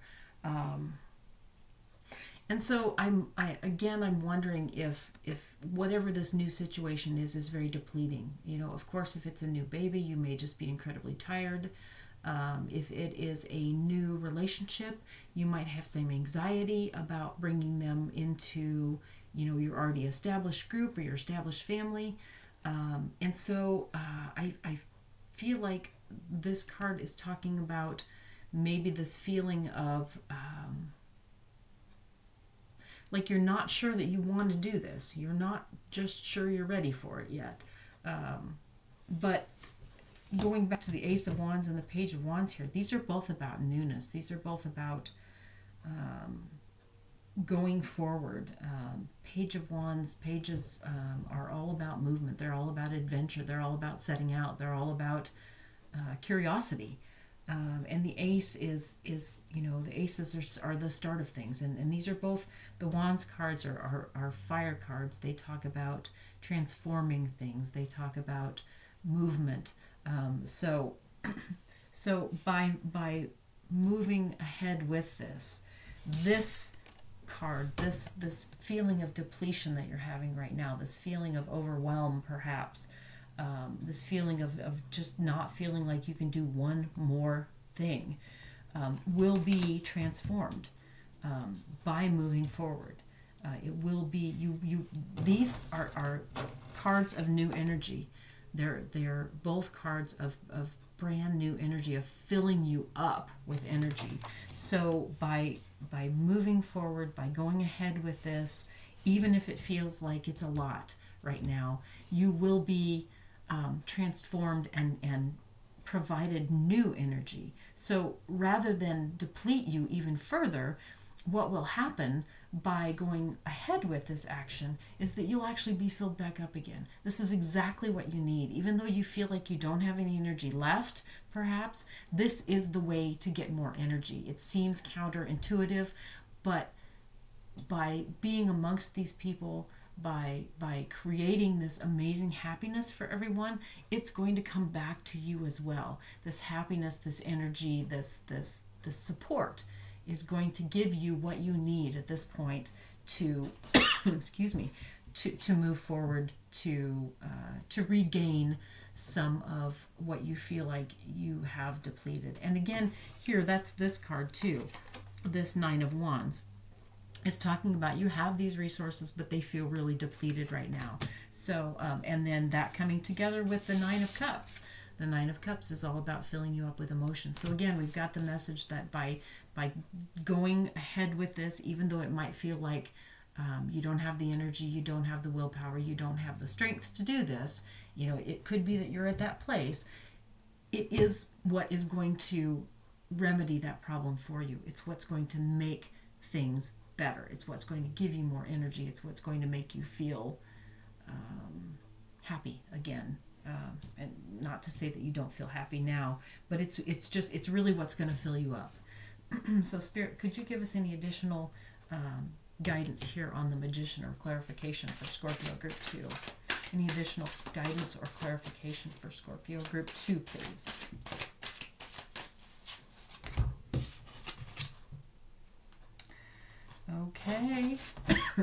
And so I'm wondering if whatever this new situation is very depleting. Of course, if it's a new baby, you may just be incredibly tired. If it is a new relationship, you might have some anxiety about bringing them into, your already established group or your established family. And so I feel like this card is talking about maybe this feeling of like you're not sure that you want to do this. You're not just sure you're ready for it yet. But going back to the Ace of Wands and the Page of Wands here, these are both about newness. These are both about going forward. Page of Wands, pages are all about movement. They're all about adventure. They're all about setting out. They're all about curiosity. And the ace is the aces are the start of things. And these are both, the Wands cards are fire cards. They talk about transforming things. They talk about movement. So by moving ahead with this card, this feeling of depletion that you're having right now, this feeling of overwhelm perhaps, this feeling of just not feeling like you can do one more thing, will be transformed by moving forward. It will be these are cards of new energy. They're both cards of brand new energy, of filling you up with energy. So by moving forward, by going ahead with this, even if it feels like it's a lot right now, you will be transformed and provided new energy. So rather than deplete you even further, what will happen by going ahead with this action is that you'll actually be filled back up again. This is exactly what you need. Even though you feel like you don't have any energy left, perhaps, this is the way to get more energy. It seems counterintuitive, but by being amongst these people, by creating this amazing happiness for everyone, it's going to come back to you as well. This happiness, this energy, this support is going to give you what you need at this point to excuse me, to move forward, to regain some of what you feel like you have depleted. And again, here, that's this card too, this Nine of Wands. It's talking about you have these resources, but they feel really depleted right now. So, and then that coming together with the Nine of Cups. The Nine of Cups is all about filling you up with emotion. So again, we've got the message that by going ahead with this, even though it might feel like you don't have the energy, you don't have the willpower, you don't have the strength to do this, it could be that you're at that place. It is what is going to remedy that problem for you. It's what's going to make things better. It's what's going to give you more energy. It's what's going to make you feel happy again. And not to say that you don't feel happy now, but it's really what's going to fill you up. So Spirit, could you give us any additional guidance here on the Magician, or clarification for Scorpio Group 2? Any additional guidance or clarification for Scorpio Group 2, please? Okay,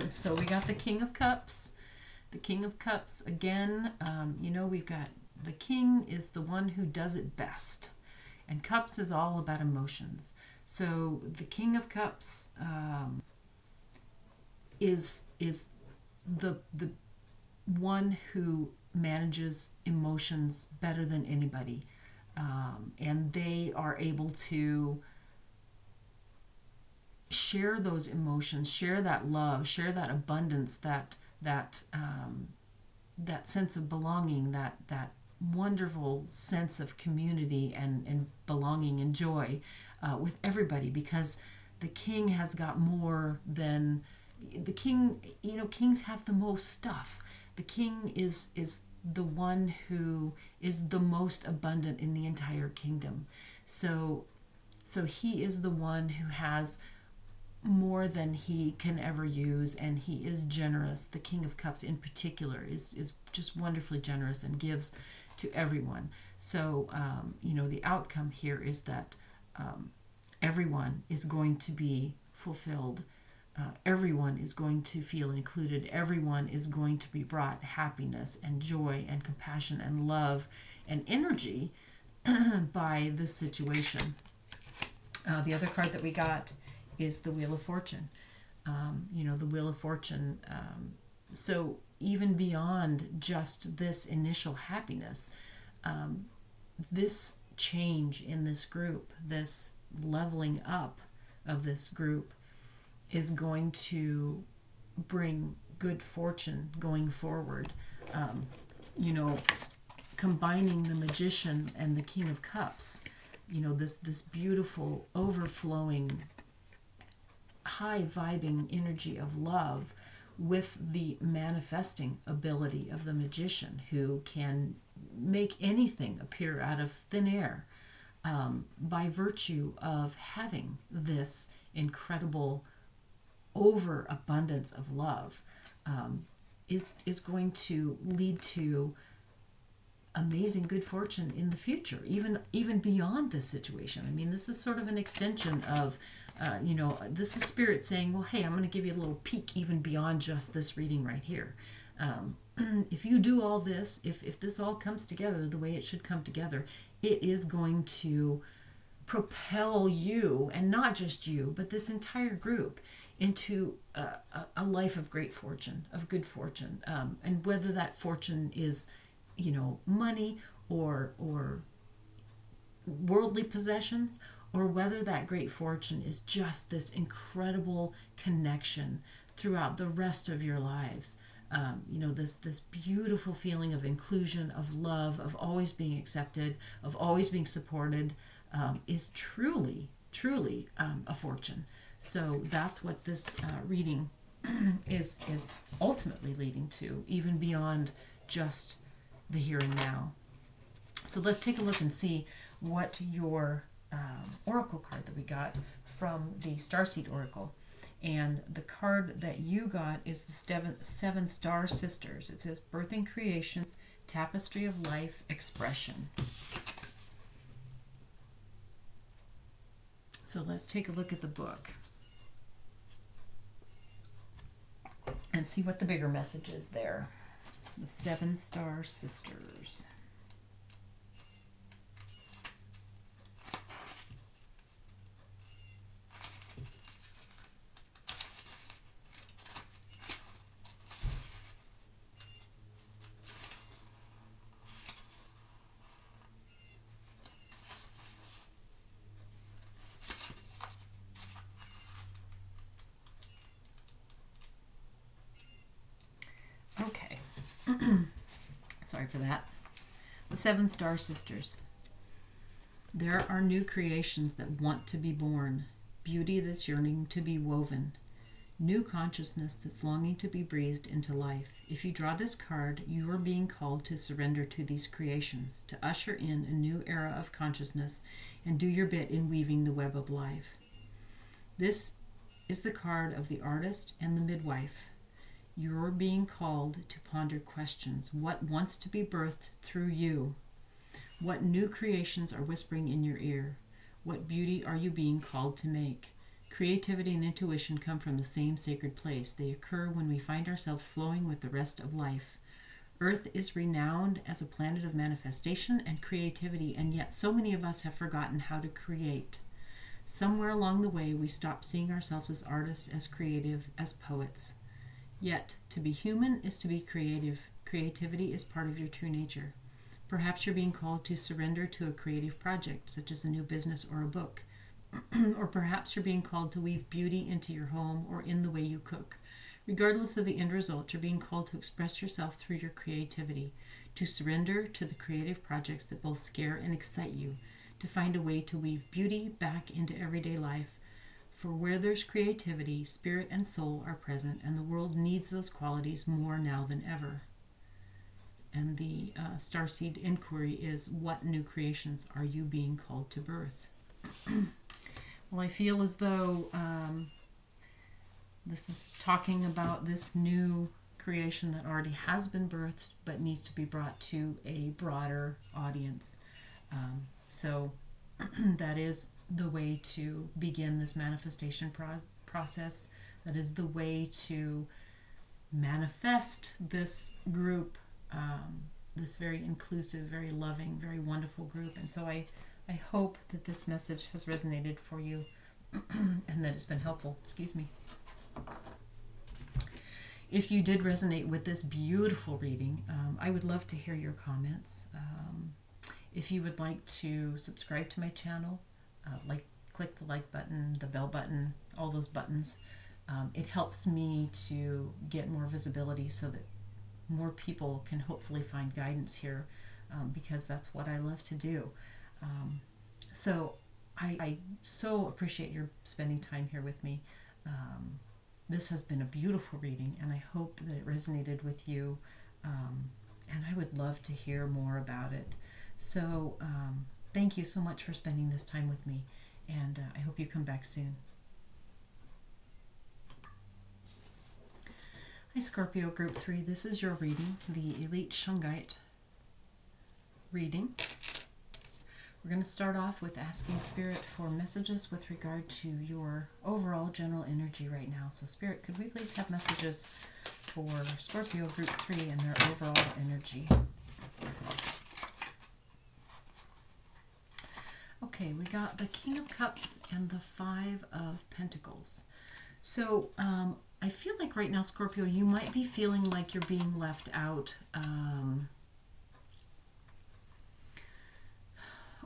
so we got the King of Cups. The King of Cups, again, we've got the King is the one who does it best. And Cups is all about emotions. So the King of Cups is the one who manages emotions better than anybody. And they are able to share those emotions, share that love, share that abundance, that sense of belonging, that wonderful sense of community and belonging and joy with everybody, because the King has got more than the King. Kings have the most stuff. The King is the one who is the most abundant in the entire kingdom. So he is the one who has more than he can ever use, and he is generous. The King of Cups in particular is just wonderfully generous and gives to everyone. So the outcome here is that everyone is going to be fulfilled. Everyone is going to feel included. Everyone is going to be brought happiness and joy and compassion and love and energy by this situation. The other card that we got is the Wheel of Fortune. The Wheel of Fortune. So even beyond just this initial happiness, this change in this group, this leveling up of this group, is going to bring good fortune going forward. Combining the Magician and the King of Cups, this beautiful, overflowing, high-vibing energy of love with the manifesting ability of the Magician, who can make anything appear out of thin air by virtue of having this incredible overabundance of love, is going to lead to amazing good fortune in the future, even beyond this situation. I mean, this is sort of an extension of this is Spirit saying, well, hey, I'm going to give you a little peek even beyond just this reading right here. If you do all this, if this all comes together the way it should come together, it is going to propel you, and not just you, but this entire group, into a life of great fortune, of good fortune. And whether that fortune is, money or worldly possessions, or whether that great fortune is just this incredible connection throughout the rest of your lives. This beautiful feeling of inclusion, of love, of always being accepted, of always being supported, is truly a fortune. So that's what this reading is ultimately leading to, even beyond just the here and now. So let's take a look and see what your oracle card that we got from the Starseed Oracle. And the card that you got is the Seven Star Sisters. It says Birthing Creations, Tapestry of Life, Expression. So let's take a look at the book and see what the bigger message is there. The Seven Star Sisters. Okay. Sorry for that. The Seven Star Sisters. There are new creations that want to be born, beauty that's yearning to be woven, new consciousness that's longing to be breathed into life. If you draw this card, you are being called to surrender to these creations, to usher in a new era of consciousness and do your bit in weaving the web of life. This is the card of the artist and the midwife. You're being called to ponder questions. What wants to be birthed through you? What new creations are whispering in your ear? What beauty are you being called to make? Creativity and intuition come from the same sacred place. They occur when we find ourselves flowing with the rest of life. Earth is renowned as a planet of manifestation and creativity, and yet so many of us have forgotten how to create. Somewhere along the way, we stopped seeing ourselves as artists, as creative, as poets. Yet, to be human is to be creative. Creativity is part of your true nature. Perhaps you're being called to surrender to a creative project, such as a new business or a book. Or perhaps you're being called to weave beauty into your home or in the way you cook. Regardless of the end result, you're being called to express yourself through your creativity, to surrender to the creative projects that both scare and excite you, to find a way to weave beauty back into everyday life. For where there's creativity, spirit and soul are present, and the world needs those qualities more now than ever. And the Starseed inquiry is, what new creations are you being called to birth? Well, I feel as though this is talking about this new creation that already has been birthed, but needs to be brought to a broader audience. So that is the way to begin this manifestation process. That is the way to manifest this group, this very inclusive, very loving, very wonderful group. And so I hope that this message has resonated for you and that it's been helpful. Excuse me. If you did resonate with this beautiful reading, I would love to hear your comments. If you would like to subscribe to my channel, click the like button, the bell button, all those buttons. It helps me to get more visibility so that more people can hopefully find guidance here, because that's what I love to do. So I so appreciate your spending time here with me. This has been a beautiful reading, and I hope that it resonated with you, and I would love to hear more about it. So thank you so much for spending this time with me, and I hope you come back soon. Hi Scorpio Group 3, this is your reading, the Elite Shungite reading. We're going to start off with asking Spirit for messages with regard to your overall general energy right now. So Spirit, could we please have messages for Scorpio Group 3 and their overall energy? Okay, we got the King of Cups and the Five of Pentacles. So I feel like right now, Scorpio, you might be feeling like you're being left out,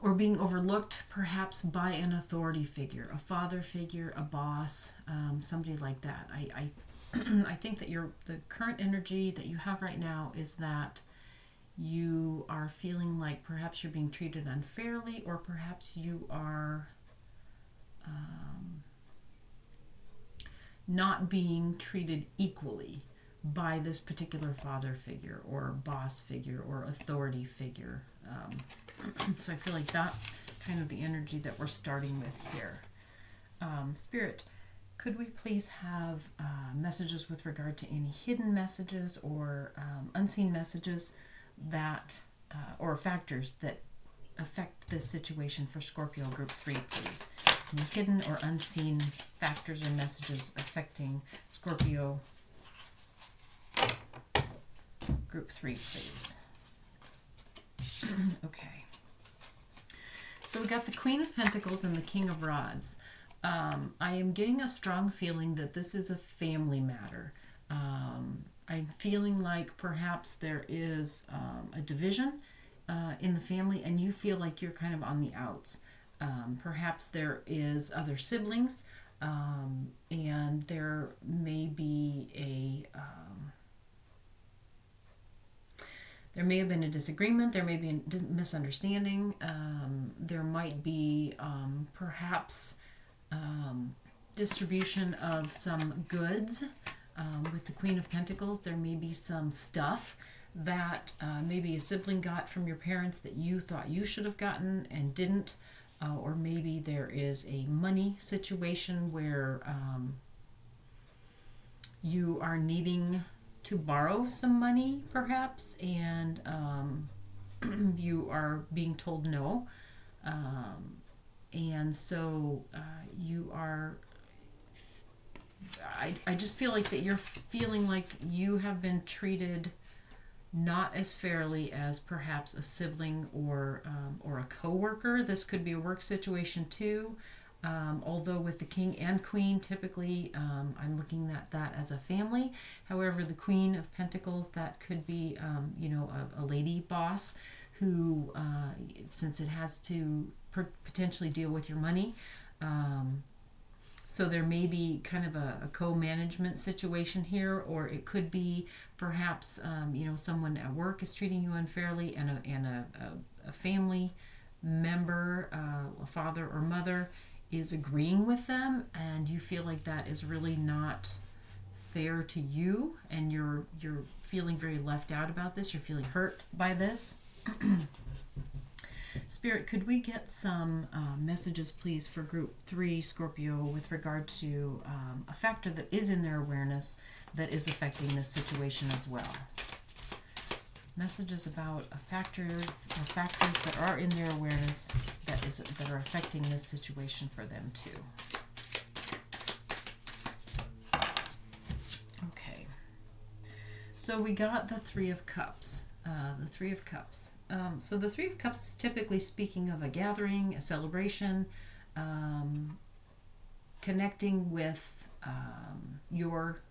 or being overlooked perhaps by an authority figure, a father figure, a boss, somebody like that. I think that the current energy that you have right now is that you are feeling like perhaps you're being treated unfairly, or perhaps you are not being treated equally by this particular father figure or boss figure or authority figure. So I feel like that's kind of the energy that we're starting with here. Spirit, could we please have messages with regard to any hidden messages or unseen messages that, or factors that affect this situation for Scorpio Group 3, please? Any hidden or unseen factors or messages affecting Scorpio Group 3, please. Okay. So we got the Queen of Pentacles and the King of Rods. I am getting a strong feeling that this is a family matter. I'm feeling like perhaps there is a division in the family and you feel like you're kind of on the outs. Perhaps there is other siblings and there may be there may have been a disagreement, there may be a misunderstanding, there might be perhaps distribution of some goods. With the Queen of Pentacles, there may be some stuff that maybe a sibling got from your parents that you thought you should have gotten and didn't. Or maybe there is a money situation where you are needing to borrow some money, perhaps, and you are being told no. And so you are, I just feel like that you're feeling like you have been treated not as fairly as perhaps a sibling or a coworker. This could be a work situation too. Although with the King and Queen, typically I'm looking at that as a family. However, the Queen of Pentacles, that could be a lady boss who, since it has to potentially deal with your money. So there may be kind of a co-management situation here, or it could be perhaps someone at work is treating you unfairly, and a family member, a father or mother, is agreeing with them, and you feel like that is really not fair to you, and you're feeling very left out about this. You're feeling hurt by this. Spirit, could we get some messages, please, for Group 3 Scorpio with regard to a factor that is in their awareness that is affecting this situation as well? Messages about a factor or factors that are in their awareness that are affecting this situation for them too. Okay. So we got the Three of Cups. The Three of Cups. So the Three of Cups is typically speaking of a gathering, a celebration, connecting with your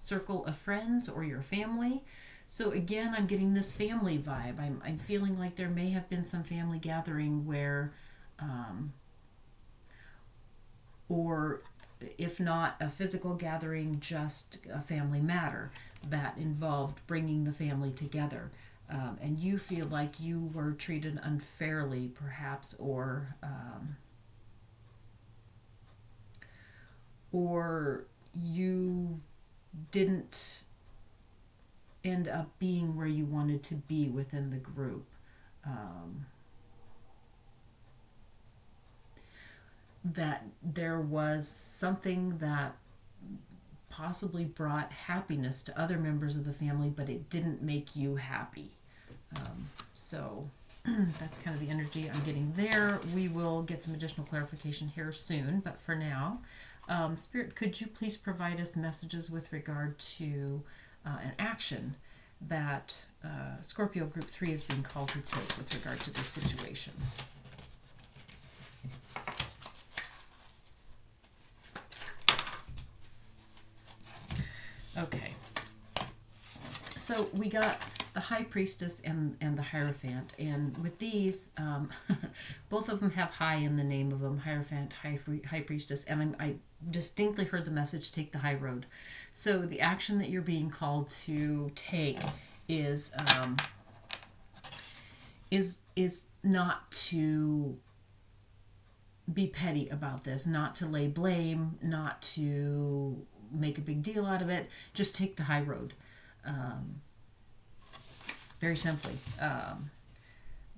circle of friends or your family. So again, I'm getting this family vibe. I'm feeling like there may have been some family gathering where, or if not a physical gathering, just a family matter that involved bringing the family together. And you feel like you were treated unfairly, perhaps, or you didn't end up being where you wanted to be within the group. That there was something that possibly brought happiness to other members of the family, but it didn't make you happy. So that's kind of the energy I'm getting there. We will get some additional clarification here soon, but for now, Spirit, could you please provide us messages with regard to an action that Scorpio Group 3 is being called to take with regard to this situation? Okay. So we got the High Priestess and the Hierophant, and with these, both of them have high in the name of them, Hierophant, High Priestess, and I distinctly heard the message, take the high road. So the action that you're being called to take is not to be petty about this, not to lay blame, not to make a big deal out of it. Just take the high road. Very simply.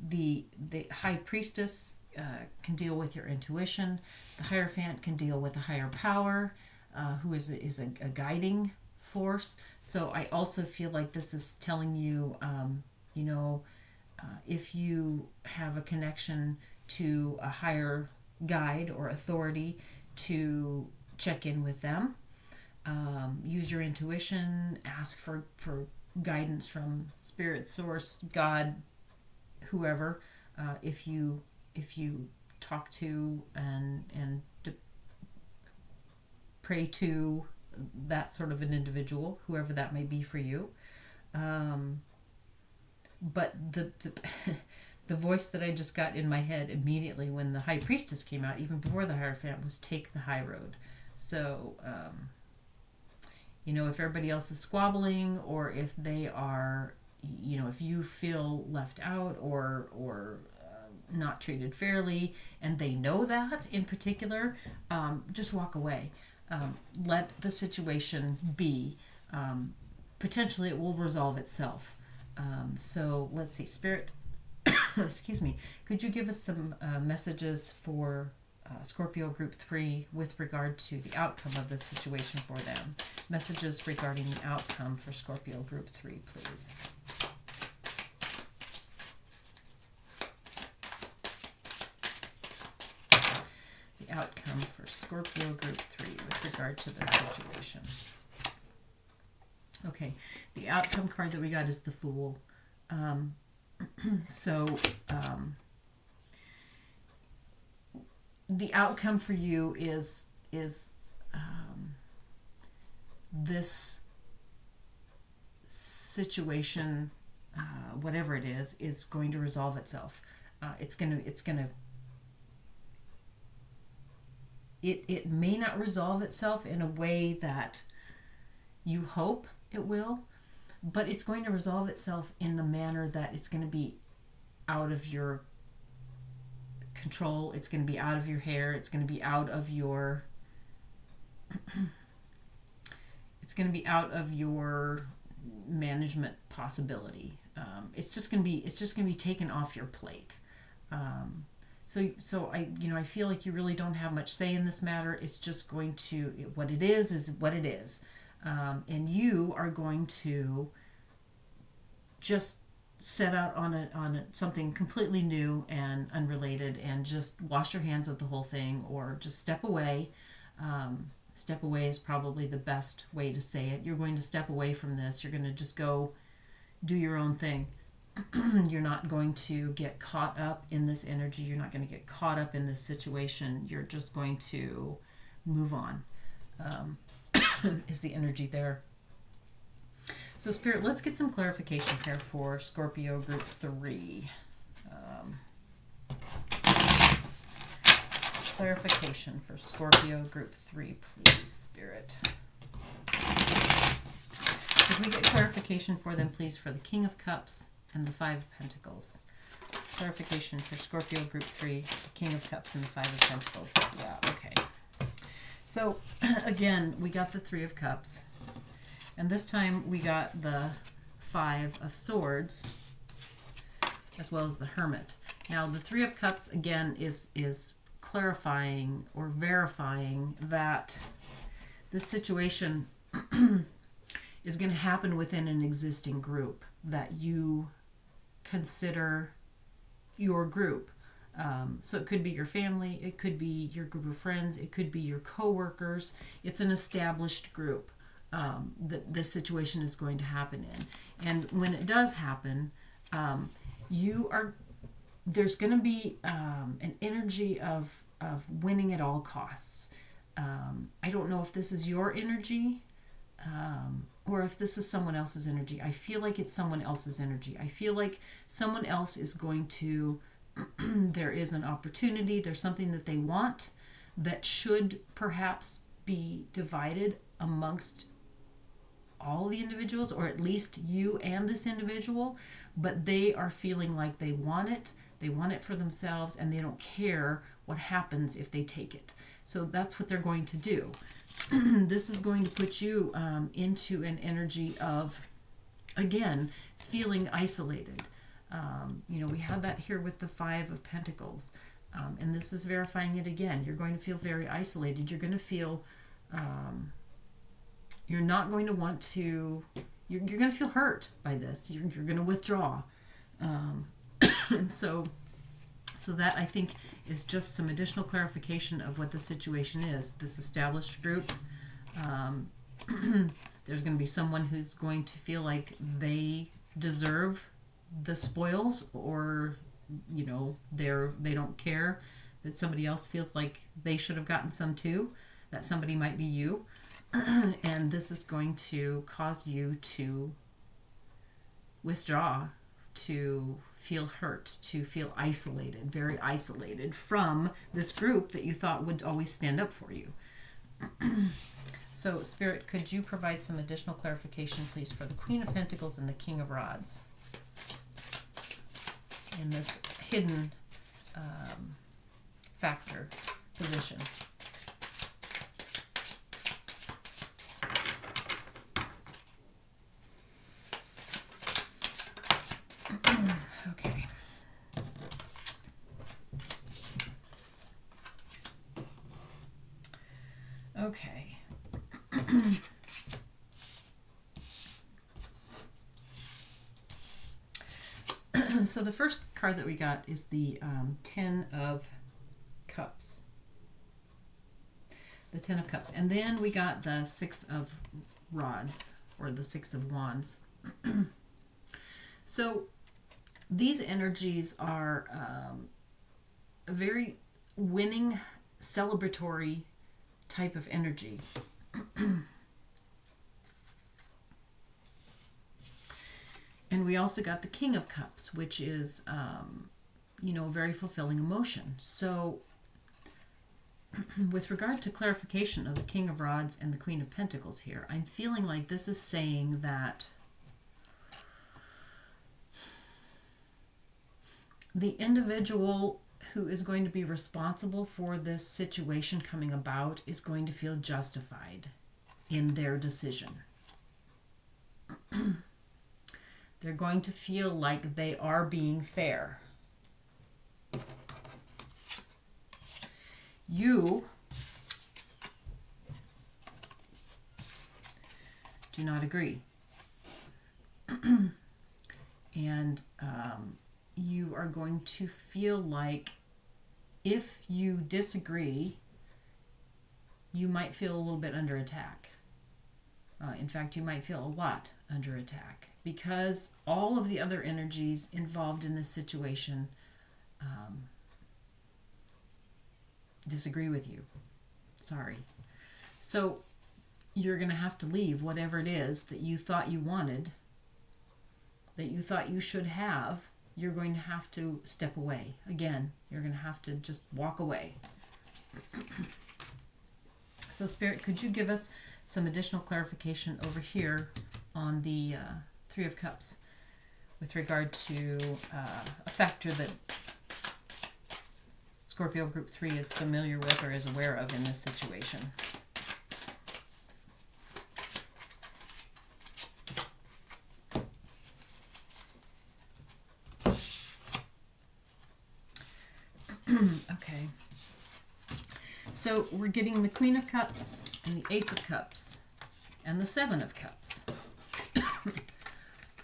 The high priestess can deal with your intuition. The Hierophant can deal with a higher power, who is a guiding force. So I also feel like this is telling you, if you have a connection to a higher guide or authority, to check in with them. Use your intuition, ask for guidance from spirit, source, God, whoever. If you talk to and pray to that sort of an individual, whoever that may be for you. But the the voice that I just got in my head immediately when the High Priestess came out, even before the Hierophant, was take the high road. So, if everybody else is squabbling, or if they are, if you feel left out or not treated fairly, and they know that in particular, just walk away. Let the situation be. Potentially it will resolve itself. So let's see, Spirit, excuse me, could you give us some messages for Scorpio Group 3 with regard to the outcome of this situation for them? Messages regarding the outcome for Scorpio Group 3, please. The outcome for Scorpio Group 3 with regard to this situation. Okay, the outcome card that we got is the Fool. The outcome for you is this situation, whatever it is going to resolve itself. It may not resolve itself in a way that you hope it will, but it's going to resolve itself in the manner that it's going to be out of your control. It's going to be out of your hair. It's going to be out of your management possibility. It's just going to be taken off your plate. So I feel like you really don't have much say in this matter. It's just going to, what it is what it is. And you are going to just set out on something completely new and unrelated, and just wash your hands of the whole thing, or just step away. Step away is probably the best way to say it. You're going to step away from this. You're going to just go do your own thing. You're not going to get caught up in this energy. You're not going to get caught up in this situation. You're just going to move on. Is the energy there. So Spirit, let's get some clarification here for Scorpio Group 3. Clarification for Scorpio Group 3, please, Spirit. Could we get clarification for them, please, for the King of Cups and the Five of Pentacles? Clarification for Scorpio Group 3, the King of Cups and the Five of Pentacles. Yeah, okay. So, again, we got the Three of Cups, and this time we got the Five of Swords, as well as the Hermit. Now, the Three of Cups, again, is clarifying or verifying that this situation is going to happen within an existing group that you consider your group. So it could be your family, it could be your group of friends, it could be your co-workers. It's an established group that this situation is going to happen in. And when it does happen, there's going to be an energy of winning at all costs. I don't know if this is your energy or if this is someone else's energy. I feel like it's someone else's energy. I feel like someone else is going to there is an opportunity, there's something that they want that should perhaps be divided amongst all the individuals, or at least you and this individual, but they are feeling like they want it for themselves, and they don't care what happens if they take it. So that's what they're going to do. this is going to put you into an energy of, again, feeling isolated. We have that here with the Five of Pentacles. And this is verifying it again. You're going to feel very isolated. You're going to feel, you're not going to want to, you're going to feel hurt by this. You're going to withdraw. So that, I think, is just some additional clarification of what the situation is. This established group, there's going to be someone who's going to feel like they deserve the spoils, or they don't care that somebody else feels like they should have gotten some too. That somebody might be you. And this is going to cause you to withdraw, to feel hurt, to feel isolated, very isolated from this group that you thought would always stand up for you. So, Spirit, could you provide some additional clarification, please, for the Queen of Pentacles and the King of Rods in this hidden factor position? Okay. Okay. So the first card that we got is the Ten of Cups. The Ten of Cups. And then we got the Six of Rods, or the Six of Wands. So these energies are a very winning, celebratory type of energy. And we also got the King of Cups, which is, very fulfilling emotion. So with regard to clarification of the King of Rods and the Queen of Pentacles here, I'm feeling like this is saying that the individual who is going to be responsible for this situation coming about is going to feel justified in their decision. They're going to feel like they are being fair. You do not agree. And you are going to feel like if you disagree, you might feel a little bit under attack. In fact, you might feel a lot under attack, because all of the other energies involved in this situation disagree with you. Sorry. So you're going to have to leave whatever it is that you thought you wanted, that you thought you should have. You're going to have to step away. Again, you're going to have to just walk away. So, Spirit, could you give us some additional clarification over here on the Three of Cups with regard to a factor that Scorpio Group 3 is familiar with or is aware of in this situation? Okay. So we're getting the Queen of Cups and the Ace of Cups and the Seven of Cups.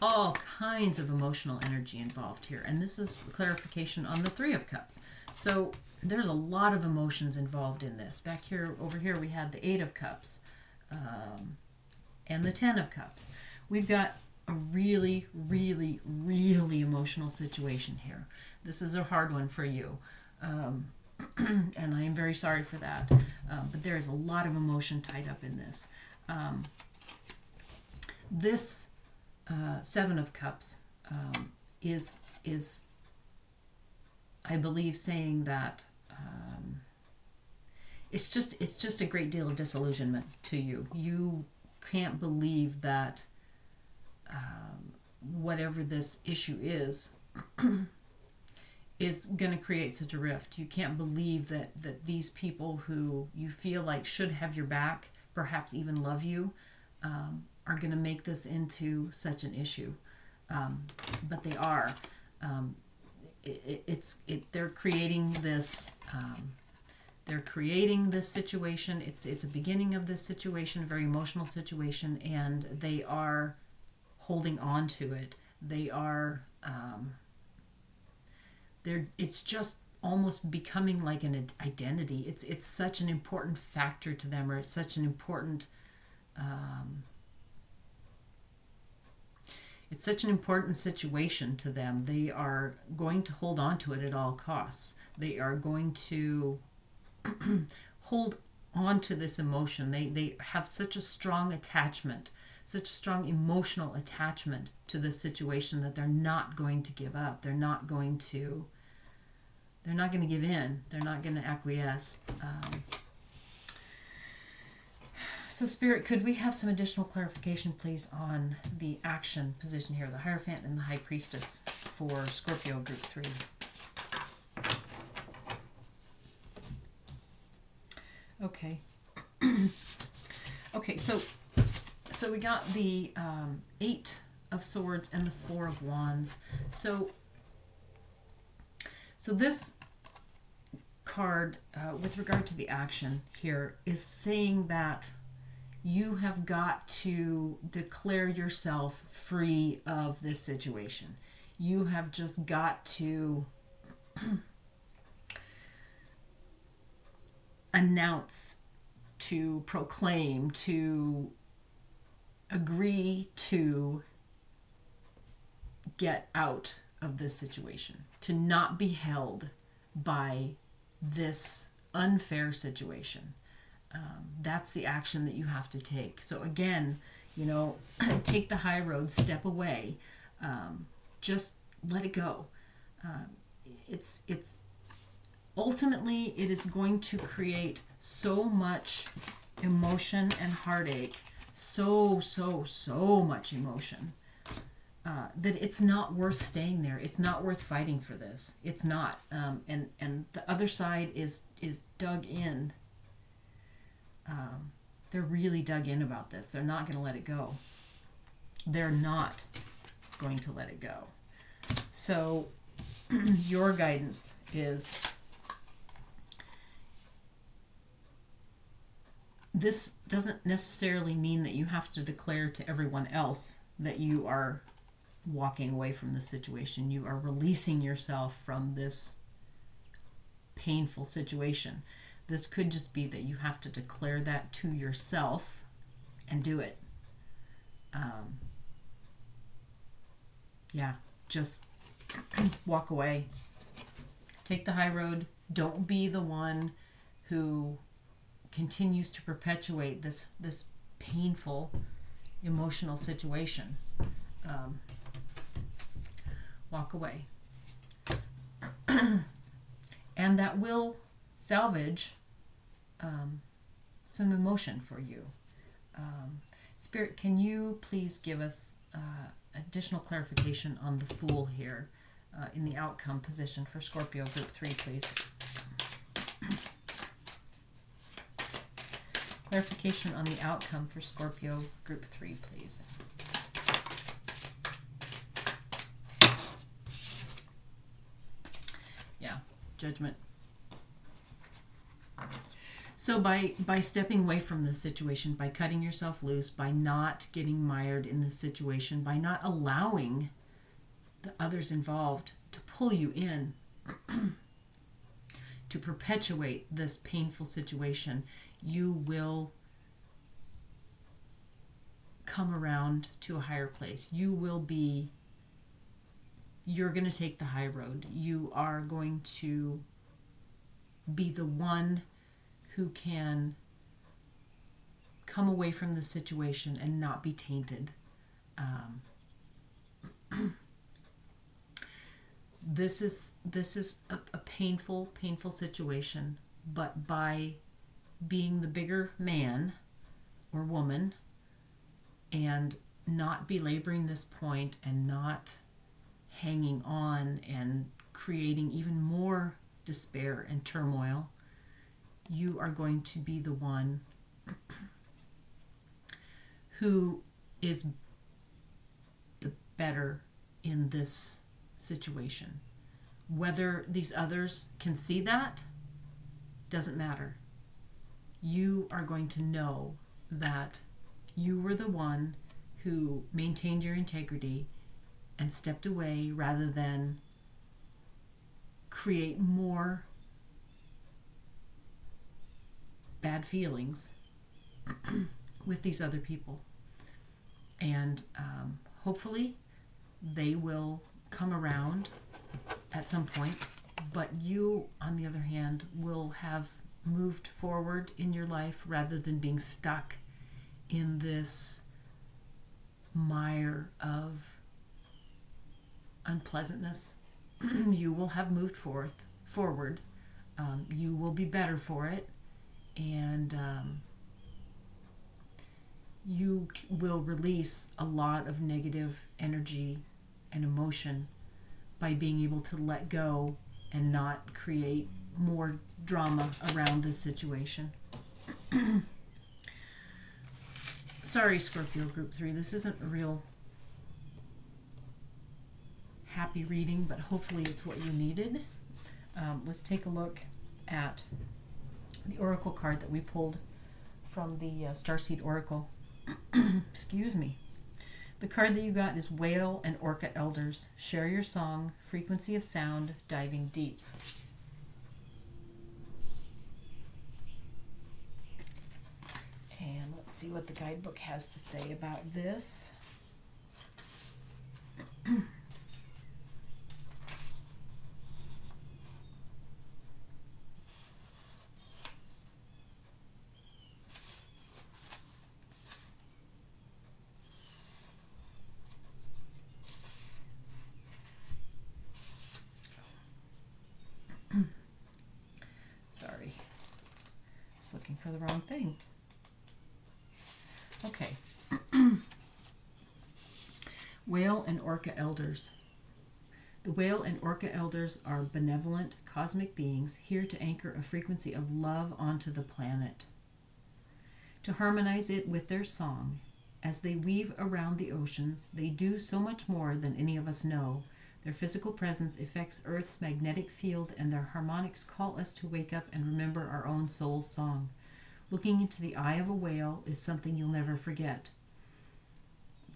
All kinds of emotional energy involved here. And this is clarification on the Three of Cups. So there's a lot of emotions involved in this. Back here, over here, we had the Eight of Cups and the Ten of Cups. We've got a really, really, really emotional situation here. This is a hard one for you. And I am very sorry for that. But there is a lot of emotion tied up in this. This Seven of Cups is I believe saying that it's just a great deal of disillusionment to you. You can't believe that whatever this issue is going to create such a rift. You can't believe that these people who you feel like should have your back perhaps even love you, are going to make this into such an issue. But they are. They're creating this. They're creating this situation. It's a beginning of this situation, a very emotional situation, and they are holding on to it. They are. It's just almost becoming like an identity. It's such an important factor to them, or it's such an important. It's such an important situation to them. They are going to hold on to it at all costs. They are going to hold on to this emotion. They have such a strong attachment, such a strong emotional attachment to this situation that they're not going to give up. They're not going to give in. They're not going to acquiesce. So Spirit, could we have some additional clarification, please, on the action position here, the Hierophant and the High Priestess for Scorpio Group 3? Okay. Okay, so we got the 8 of Swords and the 4 of Wands. So this card, with regard to the action here, is saying that you have got to declare yourself free of this situation. You have just got to announce, to proclaim, to agree to get out of this situation, to not be held by this unfair situation. That's the action that you have to take. So again, take the high road, step away, just let it go. It's ultimately, it is going to create so much emotion and heartache, so much emotion, that it's not worth staying there. It's not worth fighting for this. It's not. And the other side is dug in. They're really dug in about this. They're not going to let it go. They're not going to let it go. So your guidance is, this doesn't necessarily mean that you have to declare to everyone else that you are walking away from the situation. You are releasing yourself from this painful situation. This could just be that you have to declare that to yourself and do it. Just walk away. Take the high road. Don't be the one who continues to perpetuate this painful emotional situation. Walk away. And that will salvage some emotion for you. Spirit, can you please give us additional clarification on the Fool here in the outcome position for Scorpio Group 3, please? Clarification on the outcome for Scorpio Group 3, please. Yeah, Judgment. So by stepping away from this situation, by cutting yourself loose, by not getting mired in this situation, by not allowing the others involved to pull you in, to perpetuate this painful situation, you will come around to a higher place. You're going to take the high road. You are going to be the one who can come away from the situation and not be tainted. This is a painful situation, but by being the bigger man or woman and not belaboring this point and not hanging on and creating even more despair and turmoil, you are going to be the one who is the better in this situation. Whether these others can see that doesn't matter. You are going to know that you were the one who maintained your integrity and stepped away rather than create more bad feelings with these other people. And hopefully they will come around at some point, but you, on the other hand, will have moved forward in your life rather than being stuck in this mire of unpleasantness. You will have moved forward. You will be better for it, and you will release a lot of negative energy and emotion by being able to let go and not create more drama around this situation. Sorry, Scorpio Group 3, this isn't a real happy reading, but hopefully it's what you needed. Let's take a look at the oracle card that we pulled from the Starseed Oracle. Excuse me. The card that you got is Whale and Orca Elders. Share your song, frequency of sound, diving deep. And let's see what the guidebook has to say about this. Sorry, just looking for the wrong thing. Okay. Whale and Orca Elders. The Whale and Orca Elders are benevolent cosmic beings here to anchor a frequency of love onto the planet, to harmonize it with their song. As they weave around the oceans, they do so much more than any of us know. Their physical presence affects Earth's magnetic field, and their harmonics call us to wake up and remember our own soul's song. Looking into the eye of a whale is something you'll never forget.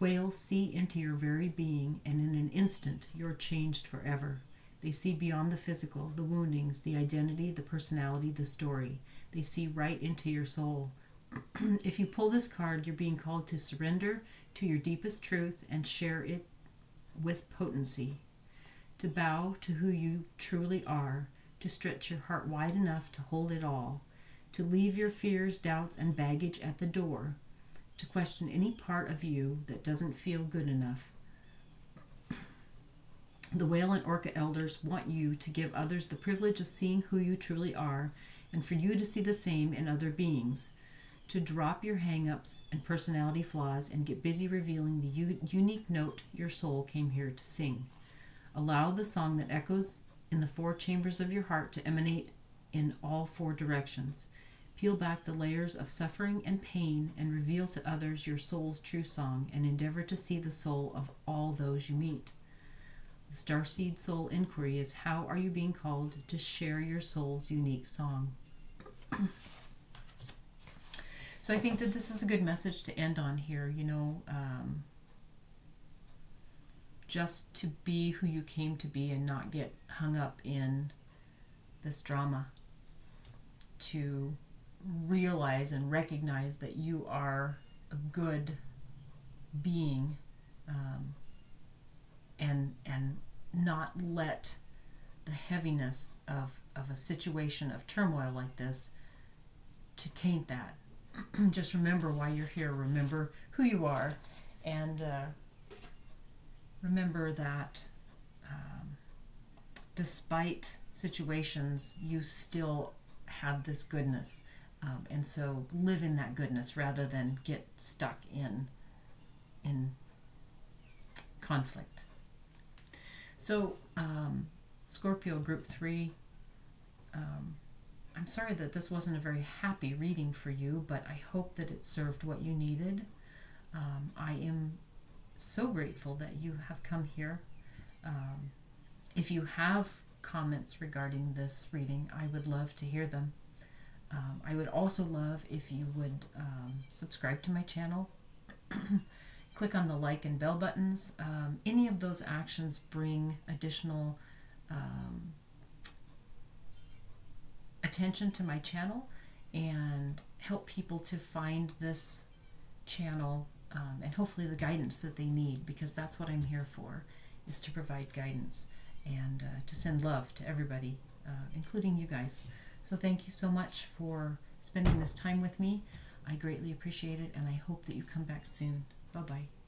Whales see into your very being, and in an instant, you're changed forever. They see beyond the physical, the woundings, the identity, the personality, the story. They see right into your soul. If you pull this card, you're being called to surrender to your deepest truth and share it with potency. To bow to who you truly are, to stretch your heart wide enough to hold it all, to leave your fears, doubts, and baggage at the door, to question any part of you that doesn't feel good enough. The Whale and Orca Elders want you to give others the privilege of seeing who you truly are, and for you to see the same in other beings, to drop your hang-ups and personality flaws and get busy revealing the unique note your soul came here to sing. Allow the song that echoes in the four chambers of your heart to emanate in all four directions. Peel back the layers of suffering and pain and reveal to others your soul's true song, and endeavor to see the soul of all those you meet. The Starseed Soul Inquiry is: how are you being called to share your soul's unique song? So I think that this is a good message to end on here, just to be who you came to be and not get hung up in this drama, to realize and recognize that you are a good being, and not let the heaviness of a situation of turmoil like this to taint that. Just remember why you're here. Remember who you are, and remember that despite situations, you still have this goodness, and so live in that goodness rather than get stuck in conflict. So, Scorpio Group 3, I'm sorry that this wasn't a very happy reading for you, but I hope that it served what you needed. I am so grateful that you have come here. If you have comments regarding this reading, I would love to hear them. I would also love if you would subscribe to my channel, click on the like and bell buttons. Any of those actions bring additional attention to my channel and help people to find this channel and hopefully the guidance that they need, because that's what I'm here for, is to provide guidance and to send love to everybody, including you guys. So thank you so much for spending this time with me. I greatly appreciate it, and I hope that you come back soon. Bye-bye.